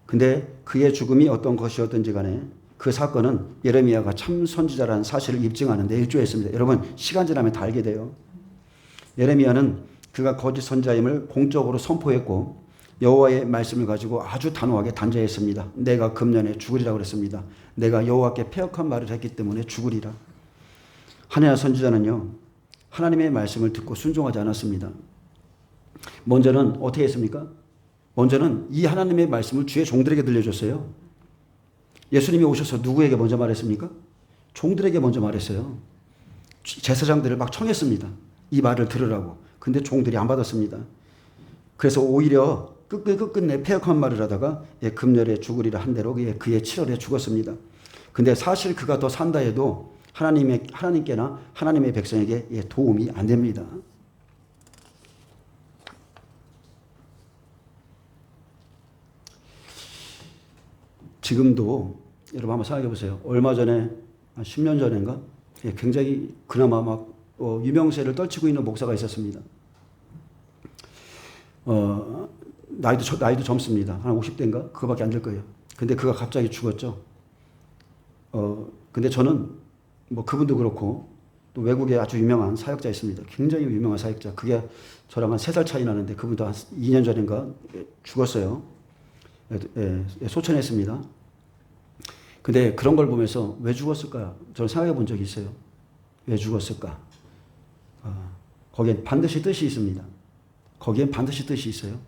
근데 그의 죽음이 어떤 것이었든지 간에 그 사건은 예레미야가 참 선지자라는 사실을 입증하는 데 일조했습니다. 여러분 시간 지나면 다 알게 돼요. 예레미야는 그가 거짓 선지자임을 공적으로 선포했고 여호와의 말씀을 가지고 아주 단호하게 단죄했습니다. 내가 금년에 죽으리라 그랬습니다. 내가 여호와께 패역한 말을 했기 때문에 죽으리라. 하나야 선지자는요, 하나님의 말씀을 듣고 순종하지 않았습니다. 먼저는 어떻게 했습니까? 먼저는 이 하나님의 말씀을 주의 종들에게 들려줬어요. 예수님이 오셔서 누구에게 먼저 말했습니까? 종들에게 먼저 말했어요. 제사장들을 막 청했습니다. 이 말을 들으라고. 근데 종들이 안 받았습니다. 그래서 오히려 끝끝내 패역한 말을 하다가 금년에 죽으리라 한 대로 그의 7월에 죽었습니다. 근데 사실 그가 더 산다 해도 하나님께나 하나님의 백성에게 도움이 안 됩니다. 지금도 여러분 한번 생각해 보세요. 얼마 전에 한 10년 전인가 굉장히 그나마 막 유명세를 떨치고 있는 목사가 있었습니다. 나이도 젊습니다. 한 50대인가? 그거밖에 안 될 거예요. 근데 그가 갑자기 죽었죠. 근데 저는 뭐 그분도 그렇고 또 외국에 아주 유명한 사역자 있습니다. 굉장히 유명한 사역자. 그게 저랑 한 3살 차이 나는데 그분도 한 2년 전인가 죽었어요. 소천했습니다. 근데 그런 걸 보면서 왜 죽었을까? 저는 생각해 본 적이 있어요. 왜 죽었을까? 거기엔 반드시 뜻이 있습니다. 거기엔 반드시 뜻이 있어요.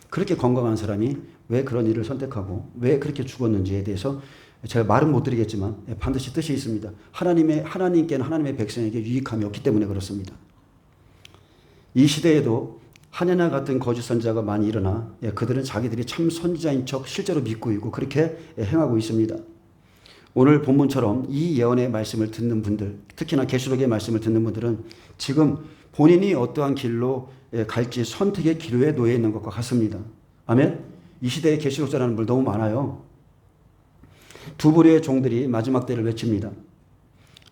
그렇게 건강한 사람이 왜 그런 일을 선택하고 왜 그렇게 죽었는지에 대해서 제가 말은 못 드리겠지만 반드시 뜻이 있습니다. 하나님께는 하나님의 백성에게 유익함이 없기 때문에 그렇습니다. 이 시대에도 하냐냐 같은 거짓 선지자가 많이 일어나 그들은 자기들이 참 선지자인 척 실제로 믿고 있고 그렇게 행하고 있습니다. 오늘 본문처럼 이 예언의 말씀을 듣는 분들, 특히나 계시록의 말씀을 듣는 분들은 지금 본인이 어떠한 길로 갈지 선택의 기로에 놓여 있는 것과 같습니다. 아멘? 이 시대에 계시록자라는 분 너무 많아요. 두 부류의 종들이 마지막 때를 외칩니다.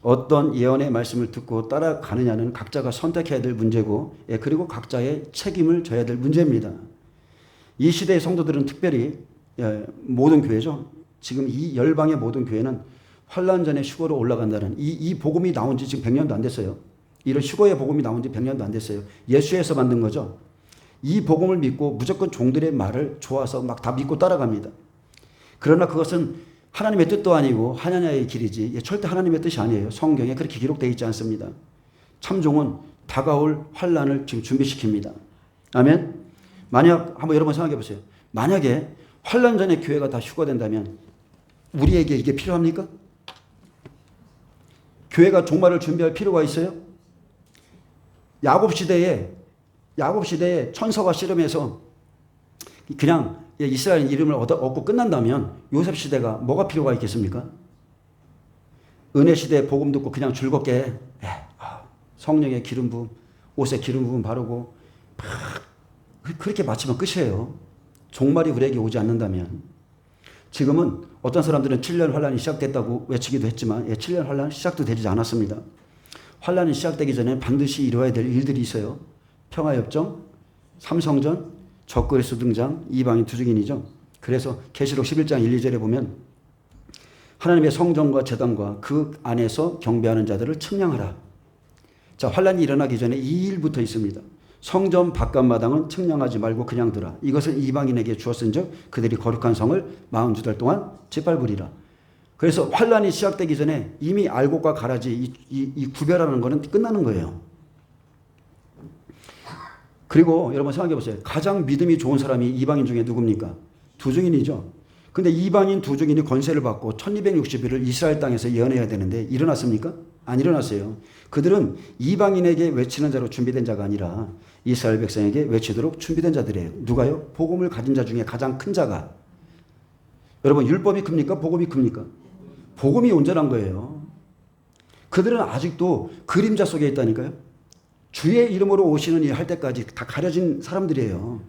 어떤 예언의 말씀을 듣고 따라가느냐는 각자가 선택해야 될 문제고 그리고 각자의 책임을 져야 될 문제입니다. 이 시대의 성도들은 특별히 모든 교회죠. 지금 이 열방의 모든 교회는 환란 전에 휴거로 올라간다는 이 복음이 나온 지 지금 100년도 안 됐어요. 이런 휴거의 복음이 나온 지 100년도 안 됐어요. 예수에서 만든 거죠. 이 복음을 믿고 무조건 종들의 말을 좋아서 막 다 믿고 따라갑니다. 그러나 그것은 하나님의 뜻도 아니고 하나냐의 길이지 절대 하나님의 뜻이 아니에요. 성경에 그렇게 기록되어 있지 않습니다. 참종은 다가올 환란을 지금 준비시킵니다. 아멘. 만약 한번 여러분 생각해 보세요. 만약에 환란 전에 교회가 다 휴거된다면 우리에게 이게 필요합니까? 교회가 종말을 준비할 필요가 있어요? 야곱 시대에 천사가 씨름해서 그냥 이스라엘 이름을 얻고 끝난다면 요셉 시대가 뭐가 필요가 있겠습니까? 은혜 시대 복음 듣고 그냥 즐겁게 성령의 기름 부음, 옷에 기름 부음 바르고 그렇게 마치면 끝이에요. 종말이 우리에게 오지 않는다면. 지금은 어떤 사람들은 7년 환란이 시작됐다고 외치기도 했지만 7년 환란 시작도 되지 않았습니다. 환란이 시작되기 전에 반드시 이루어야 될 일들이 있어요. 평화협정, 삼성전, 적그리스도 등장, 이방인 투증인이죠. 그래서 계시록 11장 1, 2절에 보면 하나님의 성전과 제단과 그 안에서 경배하는 자들을 측량하라. 자, 환란이 일어나기 전에 이 일부터 있습니다. 성전 바깥마당은 측량하지 말고 그냥 두라. 이것은 이방인에게 주었은즉 그들이 거룩한 성을 42달 동안 짓밟으리라. 그래서 환란이 시작되기 전에 이미 알곡과 가라지 이 구별하는 것은 끝나는 거예요. 그리고 여러분 생각해 보세요. 가장 믿음이 좋은 사람이 이방인 중에 누굽니까? 두증인이죠. 근데 이방인 두증인이 권세를 받고 1260일을 이스라엘 땅에서 예언해야 되는데 일어났습니까? 안 일어났어요. 그들은 이방인에게 외치는 자로 준비된 자가 아니라 이스라엘 백성에게 외치도록 준비된 자들이에요. 누가요? 복음을 가진 자 중에 가장 큰 자가. 여러분 율법이 큽니까? 복음이 큽니까? 복음이 온전한 거예요. 그들은 아직도 그림자 속에 있다니까요. 주의 이름으로 오시는 이 할 때까지 다 가려진 사람들이에요.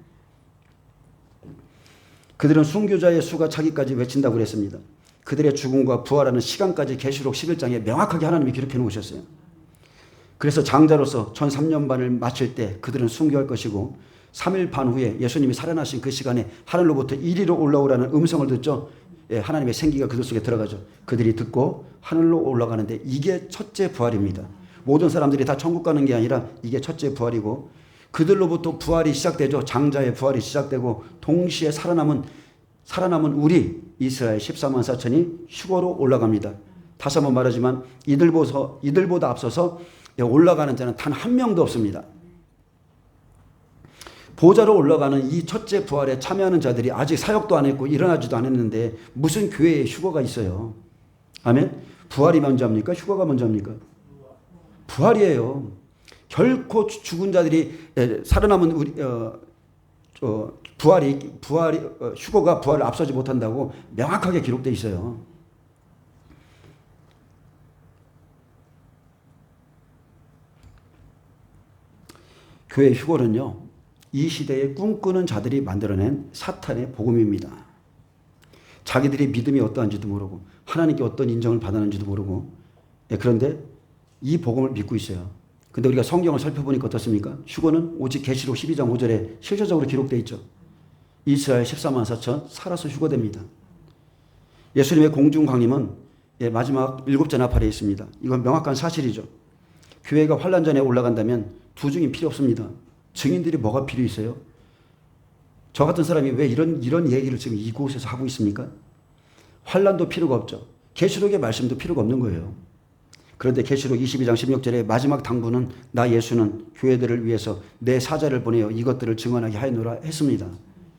그들은 순교자의 수가 차기까지 외친다고 그랬습니다. 그들의 죽음과 부활하는 시간까지 계시록 11장에 명확하게 하나님이 기록해 놓으셨어요. 그래서 장자로서 전 3년 반을 마칠 때 그들은 순교할 것이고 3일 반 후에 예수님이 살아나신 그 시간에 하늘로부터 이리로 올라오라는 음성을 듣죠. 하나님의 생기가 그들 속에 들어가죠. 그들이 듣고 하늘로 올라가는데 이게 첫째 부활입니다. 모든 사람들이 다 천국 가는 게 아니라 이게 첫째 부활이고 그들로부터 부활이 시작되죠. 장자의 부활이 시작되고 동시에 살아남은 우리 이스라엘 14만 4천이 휴거로 올라갑니다. 다시 한번 말하지만 이들보다 앞서서 올라가는 자는 단 한 명도 없습니다. 보좌로 올라가는 이 첫째 부활에 참여하는 자들이 아직 사역도 안 했고 일어나지도 않았는데 무슨 교회에 휴거가 있어요. 아멘. 부활이 먼저입니까? 휴거가 먼저입니까? 부활이에요. 결코 죽은 자들이 살아남은 우리 휴거가 부활을 앞서지 못한다고 명확하게 기록되어 있어요. 교회 휴거는요, 이 시대에 꿈꾸는 자들이 만들어낸 사탄의 복음입니다. 자기들의 믿음이 어떠한지도 모르고 하나님께 어떤 인정을 받았는지도 모르고 그런데 이 복음을 믿고 있어요. 근데 우리가 성경을 살펴보니까 어떻습니까? 휴거는 오직 계시록 12장 5절에 실제적으로 기록되어 있죠. 이스라엘 14만 4천 살아서 휴거됩니다. 예수님의 공중 강림은 마지막 7째 나팔에 있습니다. 이건 명확한 사실이죠. 교회가 환란전에 올라간다면 두 증인 필요 없습니다. 증인들이 뭐가 필요 있어요? 저 같은 사람이 왜 이런 얘기를 지금 이곳에서 하고 있습니까? 환란도 필요가 없죠. 계시록의 말씀도 필요가 없는 거예요. 그런데 계시록 22장 16절에 마지막 당부는 나 예수는 교회들을 위해서 내 사자를 보내어 이것들을 증언하게 하였노라 했습니다.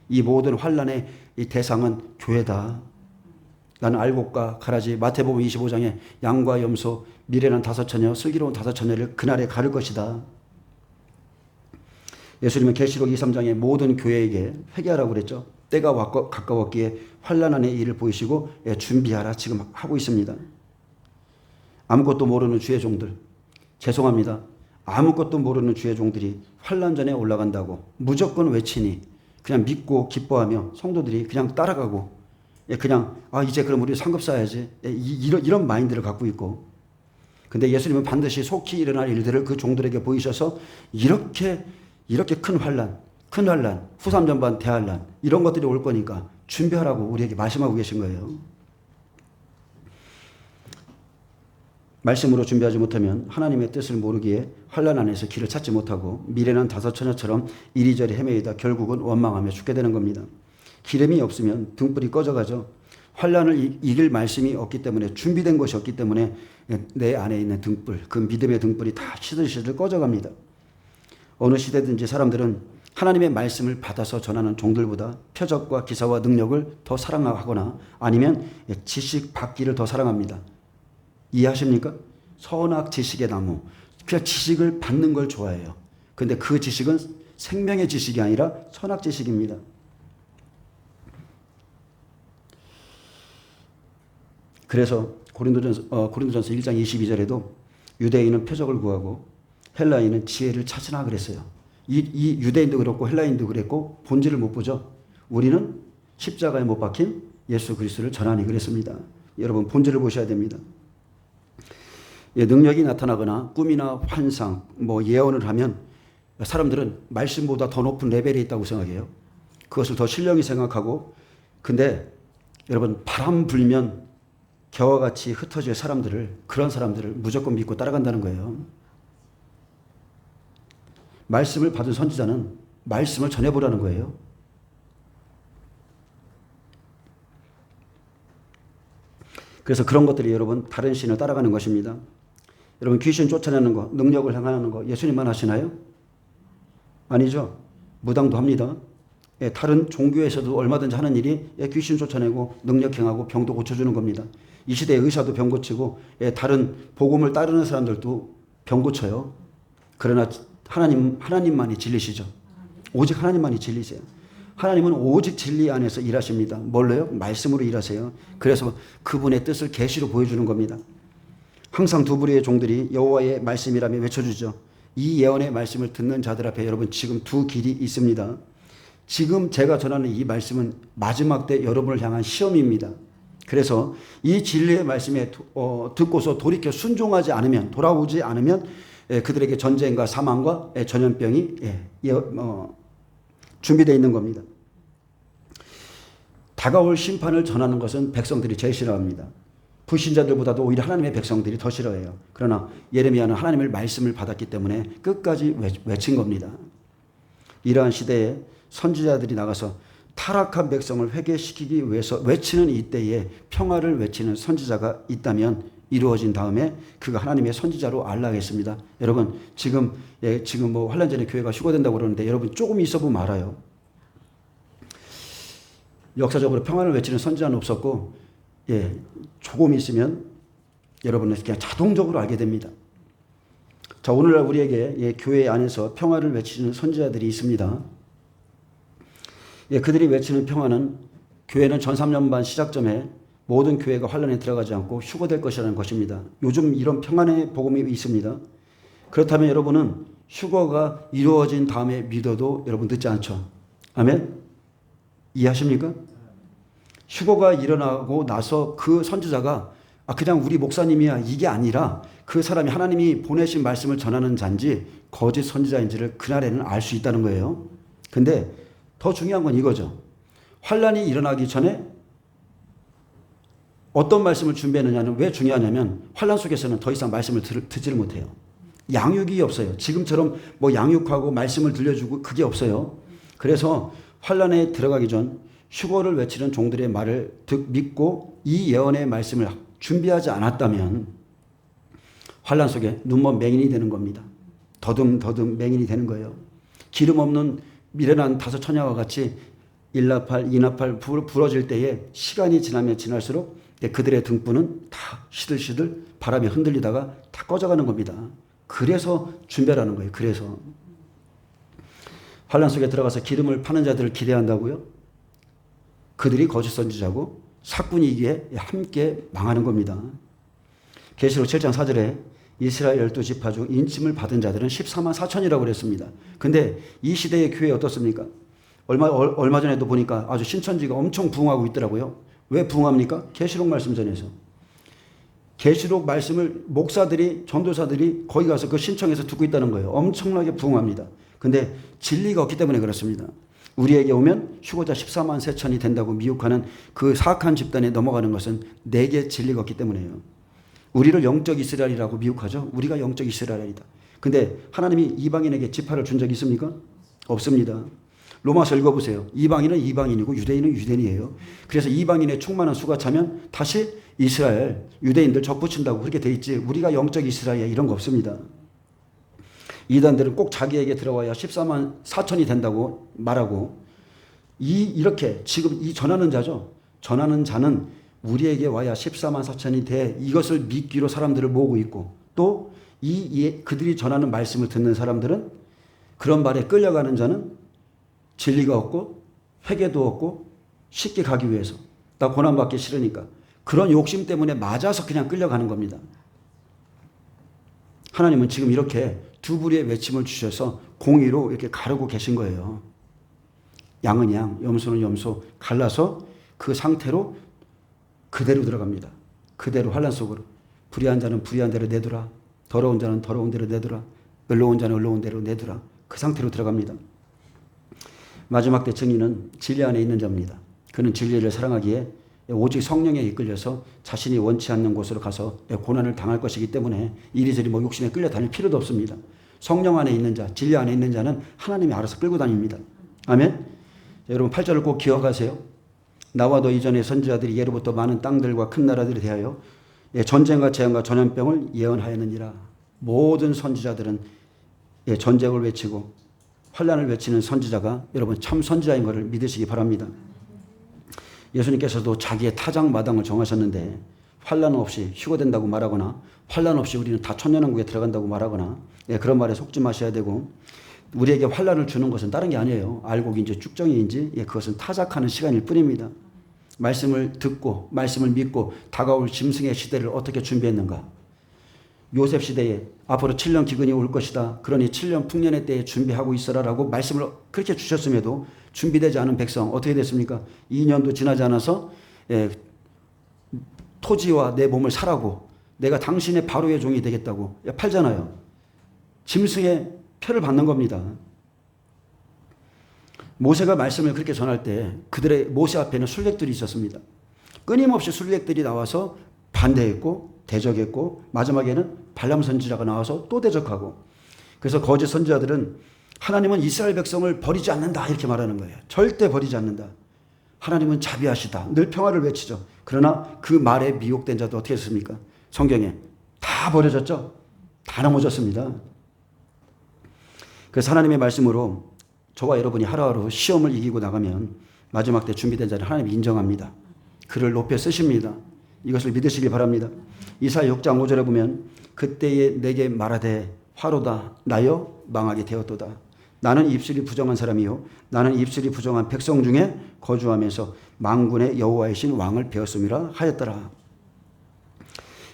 이 모든 환란의 이 대상은 교회다. 나는 알곡과 가라지 마태복음 25장에 양과 염소 미래는 5처녀 슬기로운 5처녀를 그날에 가를 것이다. 예수님은 계시록 2, 3장에 모든 교회에게 회개하라고 그랬죠. 때가 가까웠기에 환난의 일을 보이시고 준비하라 지금 하고 있습니다. 아무것도 모르는 주의 종들 죄송합니다. 아무것도 모르는 주의 종들이 환난전에 올라간다고 무조건 외치니 그냥 믿고 기뻐하며 성도들이 그냥 따라가고 그냥 이제 그럼 우리 상급 쌓아야지 이런 마인드를 갖고 있고 근데 예수님은 반드시 속히 일어날 일들을 그 종들에게 보이셔서 이렇게 큰 환난 후삼전반 대환란 이런 것들이 올 거니까 준비하라고 우리에게 말씀하고 계신 거예요. 말씀으로 준비하지 못하면 하나님의 뜻을 모르기에 환난 안에서 길을 찾지 못하고 미래는 5처녀처럼 이리저리 헤매이다 결국은 원망하며 죽게 되는 겁니다. 기름이 없으면 등불이 꺼져가죠. 환난을 이길 말씀이 없기 때문에 준비된 것이 없기 때문에 내 안에 있는 등불, 그 믿음의 등불이 다 시들시들 꺼져갑니다. 어느 시대든지 사람들은 하나님의 말씀을 받아서 전하는 종들보다 표적과 기사와 능력을 더 사랑하거나 아니면 지식 받기를 더 사랑합니다. 이해하십니까? 선악 지식의 나무. 그냥 지식을 받는 걸 좋아해요. 그런데 그 지식은 생명의 지식이 아니라 선악 지식입니다. 그래서 고린도전서 1장 22절에도 유대인은 표적을 구하고 헬라인은 지혜를 찾으나 그랬어요. 이 유대인도 그렇고 헬라인도 그랬고 본질을 못 보죠. 우리는 십자가에 못 박힌 예수 그리스도를 전하니 그랬습니다. 여러분 본질을 보셔야 됩니다. 능력이 나타나거나 꿈이나 환상, 예언을 하면 사람들은 말씀보다 더 높은 레벨에 있다고 생각해요. 그것을 더 신령히 생각하고, 근데 여러분 바람 불면 겨와 같이 흩어질 그런 사람들을 무조건 믿고 따라간다는 거예요. 말씀을 받은 선지자는 말씀을 전해보라는 거예요. 그래서 그런 것들이 여러분 다른 신을 따라가는 것입니다. 여러분 귀신 쫓아내는 거, 능력을 행하는 거 예수님만 하시나요? 아니죠. 무당도 합니다. 다른 종교에서도 얼마든지 하는 일이 귀신 쫓아내고 능력 행하고 병도 고쳐주는 겁니다. 이 시대의 의사도 병 고치고 다른 복음을 따르는 사람들도 병 고쳐요. 그러나 하나님만이 진리시죠. 오직 하나님만이 진리세요. 하나님은 오직 진리 안에서 일하십니다. 뭘로요? 말씀으로 일하세요. 그래서 그분의 뜻을 계시로 보여주는 겁니다. 항상 두 부류의 종들이 여호와의 말씀이라며 외쳐주죠. 이 예언의 말씀을 듣는 자들 앞에 여러분 지금 두 길이 있습니다. 지금 제가 전하는 이 말씀은 마지막 때 여러분을 향한 시험입니다. 그래서 이 진리의 말씀에 듣고서 돌이켜 순종하지 않으면, 돌아오지 않으면 그들에게 전쟁과 사망과 전염병이 준비되어 있는 겁니다. 다가올 심판을 전하는 것은 백성들이 제일 싫어합니다. 불신자들보다도 오히려 하나님의 백성들이 더 싫어해요. 그러나 예레미야는 하나님의 말씀을 받았기 때문에 끝까지 외친 겁니다. 이러한 시대에 선지자들이 나가서 타락한 백성을 회개시키기 위해서 외치는 이때에 평화를 외치는 선지자가 있다면 이루어진 다음에 그가 하나님의 선지자로 알라겠습니다. 여러분 지금 환란전에 교회가 휴거된다고 그러는데 여러분 조금 있어 보면 알아요. 역사적으로 평화를 외치는 선지자는 없었고 조금 있으면 여러분은 그냥 자동적으로 알게 됩니다. 자, 오늘날 우리에게 교회 안에서 평화를 외치는 선지자들이 있습니다. 그들이 외치는 평화는 교회는 전 3년반 시작점에 모든 교회가 환란에 들어가지 않고 휴거될 것이라는 것입니다. 요즘 이런 평안의 복음이 있습니다. 그렇다면 여러분은 휴거가 이루어진 다음에 믿어도 여러분 늦지 않죠. 아멘? 이해하십니까? 휴거가 일어나고 나서 그 선지자가 그냥 우리 목사님이야 이게 아니라 그 사람이 하나님이 보내신 말씀을 전하는 자인지 거짓 선지자인지를 그날에는 알 수 있다는 거예요. 근데 더 중요한 건 이거죠. 환란이 일어나기 전에 어떤 말씀을 준비했느냐는 왜 중요하냐면 환란 속에서는 더 이상 말씀을 듣지를 못해요. 양육이 없어요. 지금처럼 양육하고 말씀을 들려주고 그게 없어요. 그래서 환란에 들어가기 전 휴거를 외치는 종들의 말을 믿고 이 예언의 말씀을 준비하지 않았다면 환란 속에 눈먼 맹인이 되는 겁니다. 더듬 맹인이 되는 거예요. 기름 없는 미련한 다섯 처녀와 같이 일나팔 이나팔 부러질 때에 시간이 지나면 지날수록 그들의 등불은 다 시들시들 바람에 흔들리다가 다 꺼져가는 겁니다. 그래서 준비하라는 거예요. 그래서 환란 속에 들어가서 기름을 파는 자들을 기대한다고요? 그들이 거짓 선지자고 사꾼이기에 함께 망하는 겁니다. 계시록 7장 4절에 이스라엘 12지파 중 인침을 받은 자들은 14만 4천이라고 그랬습니다. 근데 이 시대의 교회 어떻습니까? 얼마 전에도 보니까 아주 신천지가 엄청 부흥하고 있더라고요. 왜 부흥합니까? 계시록 말씀 전해서. 계시록 말씀을 목사들이 전도사들이 거기 가서 그 신청해서 듣고 있다는 거예요. 엄청나게 부흥합니다. 근데 진리가 없기 때문에 그렇습니다. 우리에게 오면 휴거자 14만 4천이 된다고 미혹하는 그 사악한 집단에 넘어가는 것은 내게 진리가 없기 때문이에요. 우리를 영적 이스라엘이라고 미혹하죠. 우리가 영적 이스라엘이다. 근데 하나님이 이방인에게 지파를 준 적이 있습니까? 없습니다. 로마서 읽어보세요. 이방인은 이방인이고 유대인은 유대인이에요. 그래서 이방인의 충만한 수가 차면 다시 이스라엘, 유대인들 접붙인다고 그렇게 돼 있지 우리가 영적 이스라엘 이런 거 없습니다. 이단들은 꼭 자기에게 들어와야 14만 4천이 된다고 말하고 이렇게 지금 이 전하는 자죠. 전하는 자는 우리에게 와야 14만 4천이 돼 이것을 믿기로 사람들을 모으고 있고 또 그들이 전하는 말씀을 듣는 사람들은 그런 말에 끌려가는 자는 진리가 없고 회개도 없고 쉽게 가기 위해서 나 고난받기 싫으니까 그런 욕심 때문에 맞아서 그냥 끌려가는 겁니다. 하나님은 지금 이렇게 두 부리의 외침을 주셔서 공의로 이렇게 가르고 계신 거예요. 양은 양, 염소는 염소 갈라서 그 상태로 그대로 들어갑니다. 그대로 환란 속으로. 불의한 자는 불의한 대로 내두라. 더러운 자는 더러운 대로 내두라. 의로운 자는 의로운 대로 내두라. 그 상태로 들어갑니다. 마지막 때 증인은 진리 안에 있는 자입니다. 그는 진리를 사랑하기에 오직 성령에 이끌려서 자신이 원치 않는 곳으로 가서 고난을 당할 것이기 때문에 이리저리 욕심에 끌려 다닐 필요도 없습니다. 성령 안에 있는 자, 진리 안에 있는 자는 하나님이 알아서 끌고 다닙니다. 아멘. 여러분 8절을 꼭 기억하세요. 나와 너 이전의 선지자들이 예로부터 많은 땅들과 큰 나라들에 대하여 전쟁과 재앙과 전염병을 예언하였느니라. 모든 선지자들은 전쟁을 외치고 환난을 외치는 선지자가 여러분 참 선지자인 것을 믿으시기 바랍니다. 예수님께서도 자기의 타작 마당을 정하셨는데 환난 없이 휴거된다고 말하거나 환난 없이 우리는 다 천년왕국에 들어간다고 말하거나 그런 말에 속지 마셔야 되고, 우리에게 환난을 주는 것은 다른 게 아니에요. 알곡인지 쭉정이인지 그것은 타작하는 시간일 뿐입니다. 말씀을 듣고 말씀을 믿고 다가올 짐승의 시대를 어떻게 준비했는가. 요셉 시대에 앞으로 7년 기근이 올 것이다. 그러니 7년 풍년의 때에 준비하고 있어라라고 말씀을 그렇게 주셨음에도 준비되지 않은 백성 어떻게 됐습니까? 2년도 지나지 않아서 토지와 내 몸을 사라고, 내가 당신의 바로의 종이 되겠다고 팔잖아요. 짐승의 표를 받는 겁니다. 모세가 말씀을 그렇게 전할 때 그들의 모세 앞에는 술객들이 있었습니다. 끊임없이 술객들이 나와서 반대했고 대적했고 마지막에는 발람 선지자가 나와서 또 대적하고, 그래서 거짓 선지자들은 하나님은 이스라엘 백성을 버리지 않는다 이렇게 말하는 거예요. 절대 버리지 않는다. 하나님은 자비하시다. 늘 평화를 외치죠. 그러나 그 말에 미혹된 자도 어떻게 했습니까? 성경에 다 버려졌죠. 다 넘어졌습니다. 그래서 하나님의 말씀으로 저와 여러분이 하루하루 시험을 이기고 나가면 마지막 때 준비된 자를 하나님이 인정합니다. 그를 높여 쓰십니다. 이것을 믿으시기 바랍니다. 이사야 6장 5절에 보면 그때에 내게 말하되 화로다 나여 망하게 되었도다. 나는 입술이 부정한 사람이요 나는 입술이 부정한 백성 중에 거주하면서 만군의 여호와이신 왕을 배웠음이라 하였더라.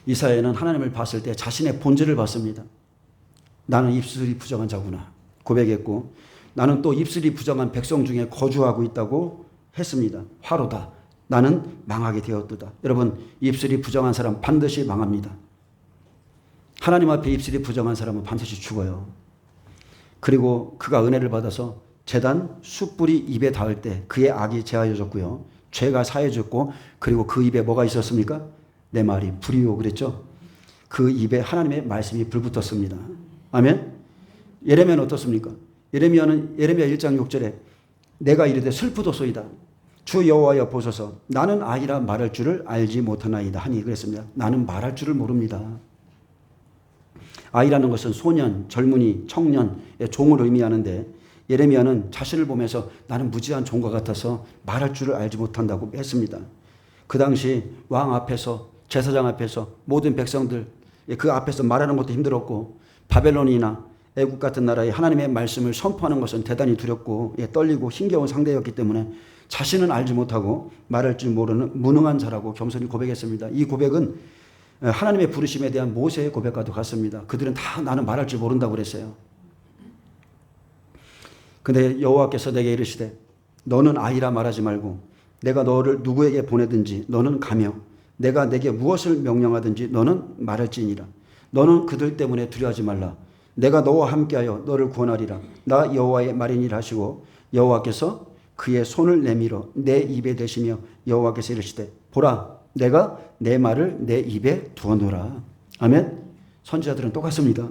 이사야는 하나님을 봤을 때 자신의 본질을 봤습니다. 나는 입술이 부정한 자구나 고백했고, 나는 또 입술이 부정한 백성 중에 거주하고 있다고 했습니다. 화로다. 나는 망하게 되었도다. 여러분, 입술이 부정한 사람 반드시 망합니다. 하나님 앞에 입술이 부정한 사람은 반드시 죽어요. 그리고 그가 은혜를 받아서 제단 숯불이 입에 닿을 때 그의 악이 제하여졌고요. 죄가 사해졌고, 그리고 그 입에 뭐가 있었습니까? 내 말이 불이요 그랬죠. 그 입에 하나님의 말씀이 불붙었습니다. 아멘. 예레미야는 어떻습니까? 예레미야 1장 6절에 내가 이르되 슬프도소이다. 주 여호와여 보소서 나는 아이라 말할 줄을 알지 못하나이다 하니 그랬습니다. 나는 말할 줄을 모릅니다. 아이라는 것은 소년, 젊은이, 청년의 종을 의미하는데 예레미야는 자신을 보면서 나는 무지한 종과 같아서 말할 줄을 알지 못한다고 했습니다. 그 당시 왕 앞에서, 제사장 앞에서, 모든 백성들 그 앞에서 말하는 것도 힘들었고, 바벨론이나 애국 같은 나라에 하나님의 말씀을 선포하는 것은 대단히 두렵고 떨리고 힘겨운 상대였기 때문에 자신은 알지 못하고 말할 줄 모르는 무능한 자라고 겸손히 고백했습니다. 이 고백은 하나님의 부르심에 대한 모세의 고백과도 같습니다. 그들은 다 나는 말할 줄 모른다고 그랬어요. 근데 여호와께서 내게 이르시되 너는 아이라 말하지 말고 내가 너를 누구에게 보내든지 너는 가며 내가 내게 무엇을 명령하든지 너는 말할지니라. 너는 그들 때문에 두려워하지 말라. 내가 너와 함께하여 너를 구원하리라. 나 여호와의 말이니라 하시고 여호와께서 그의 손을 내밀어 내 입에 대시며 여호와께서 이르시되 보라 내가 내 말을 내 입에 두어놓으라. 아멘. 선지자들은 똑같습니다.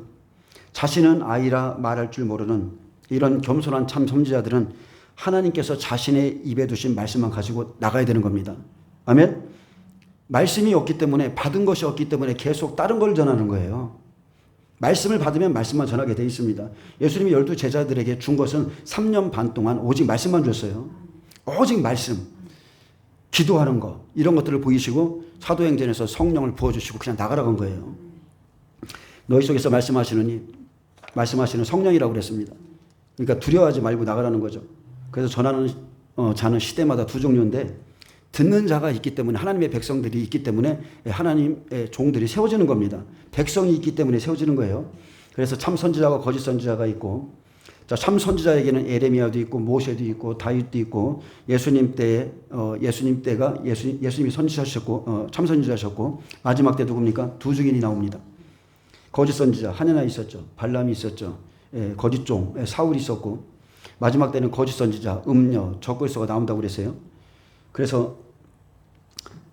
자신은 아이라 말할 줄 모르는 이런 겸손한 참 선지자들은 하나님께서 자신의 입에 두신 말씀만 가지고 나가야 되는 겁니다. 아멘. 말씀이 없기 때문에, 받은 것이 없기 때문에 계속 다른 걸 전하는 거예요. 말씀을 받으면 말씀만 전하게 되어 있습니다. 예수님이 12 제자들에게 준 것은 3년 반 동안 오직 말씀만 줬어요. 오직 말씀. 기도하는 거 이런 것들을 보이시고 사도행전에서 성령을 부어주시고 그냥 나가라고 한 거예요. 너희 속에서 말씀하시는 성령이라고 그랬습니다. 그러니까 두려워하지 말고 나가라는 거죠. 그래서 전하는 자는 시대마다 두 종류인데 듣는 자가 있기 때문에, 하나님의 백성들이 있기 때문에 하나님의 종들이 세워지는 겁니다. 백성이 있기 때문에 세워지는 거예요. 그래서 참 선지자와 거짓 선지자가 있고, 자, 참 선지자에게는 에레미야도 있고 모세도 있고 다윗도 있고, 예수님이 선지자셨고 참 선지자셨고, 마지막 때 누굽니까? 두 증인이 나옵니다. 거짓 선지자 하느나 있었죠. 발람이 있었죠. 거짓 종 사울이 있었고, 마지막 때는 거짓 선지자 음녀 적그리스도가 나온다고 그랬어요. 그래서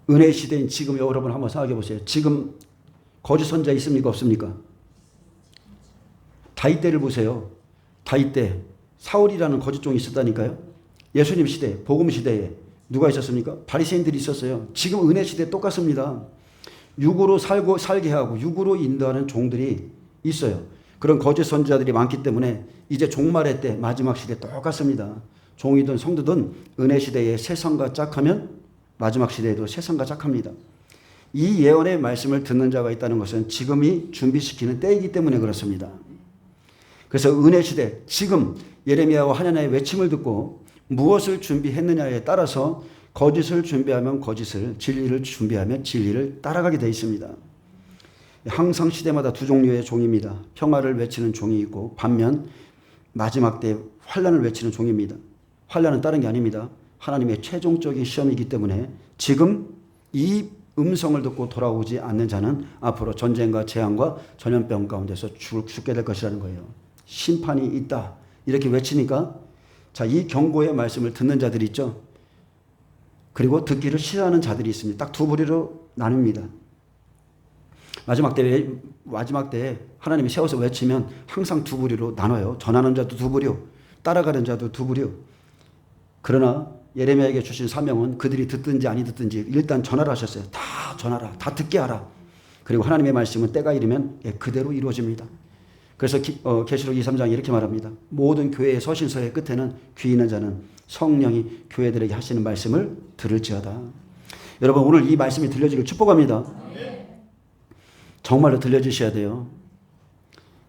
은혜 시대인 지금 여러분 한번 생각해 보세요. 지금 거짓 선지자 있습니까? 없습니까? 다윗 때를 보세요. 다윗 때 사울이라는 거짓 종이 있었다니까요. 예수님 시대, 복음 시대에 누가 있었습니까? 바리새인들이 있었어요. 지금 은혜 시대 똑같습니다. 육으로 살게 하고 육으로 인도하는 종들이 있어요. 그런 거짓 선지자들이 많기 때문에 이제 종말의 때 마지막 시대 똑같습니다. 종이든 성도든 은혜 시대에 세상과 짝하면 마지막 시대에도 세상과 짝합니다. 이 예언의 말씀을 듣는 자가 있다는 것은 지금이 준비시키는 때이기 때문에 그렇습니다. 그래서 은혜 시대, 지금 예레미야와 하나냐의 외침을 듣고 무엇을 준비했느냐에 따라서 거짓을 준비하면 거짓을, 진리를 준비하면 진리를 따라가게 되어 있습니다. 항상 시대마다 두 종류의 종입니다. 평화를 외치는 종이 있고, 반면 마지막 때 환난을 외치는 종입니다. 환난은 다른 게 아닙니다. 하나님의 최종적인 시험이기 때문에 지금 이 음성을 듣고 돌아오지 않는 자는 앞으로 전쟁과 재앙과 전염병 가운데서 죽게 될 것이라는 거예요. 심판이 있다 이렇게 외치니까, 자, 이 경고의 말씀을 듣는 자들이 있죠. 그리고 듣기를 싫어하는 자들이 있습니다. 딱 두 부류로 나눕니다. 마지막 때에 하나님이 세워서 외치면 항상 두 부류로 나눠요. 전하는 자도 두 부류, 따라가는 자도 두 부류. 그러나 예레미야에게 주신 사명은 그들이 듣든지 아니 듣든지 일단 전하라 하셨어요. 다 전하라, 다 듣게 하라. 그리고 하나님의 말씀은 때가 이르면 그대로 이루어집니다. 그래서 계시록 2~3장이 이렇게 말합니다. 모든 교회의 서신서의 끝에는 귀 있는 자는 성령이 교회들에게 하시는 말씀을 들을지어다. 여러분, 오늘 이 말씀이 들려지길 축복합니다. 정말로 들려주셔야 돼요.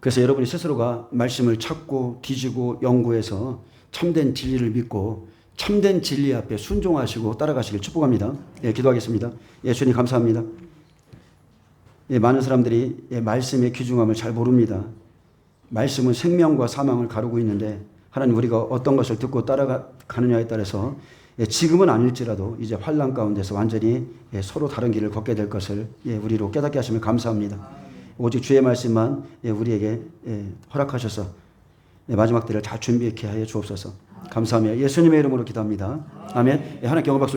그래서 여러분이 스스로가 말씀을 찾고 뒤지고 연구해서 참된 진리를 믿고 참된 진리 앞에 순종하시고 따라가시길 축복합니다. 기도하겠습니다. 주님 감사합니다. 많은 사람들이 말씀의 귀중함을 잘 모릅니다. 말씀은 생명과 사망을 가르고 있는데, 하나님, 우리가 어떤 것을 듣고 따라가느냐에 따라서 지금은 아닐지라도 이제 환난 가운데서 완전히 서로 다른 길을 걷게 될 것을 우리로 깨닫게 하시면 감사합니다. 오직 주의 말씀만 우리에게 허락하셔서 마지막 때를 잘 준비케 하여 주옵소서. 감사하며 예수님의 이름으로 기도합니다. 아멘. 하나님께 영광 박수.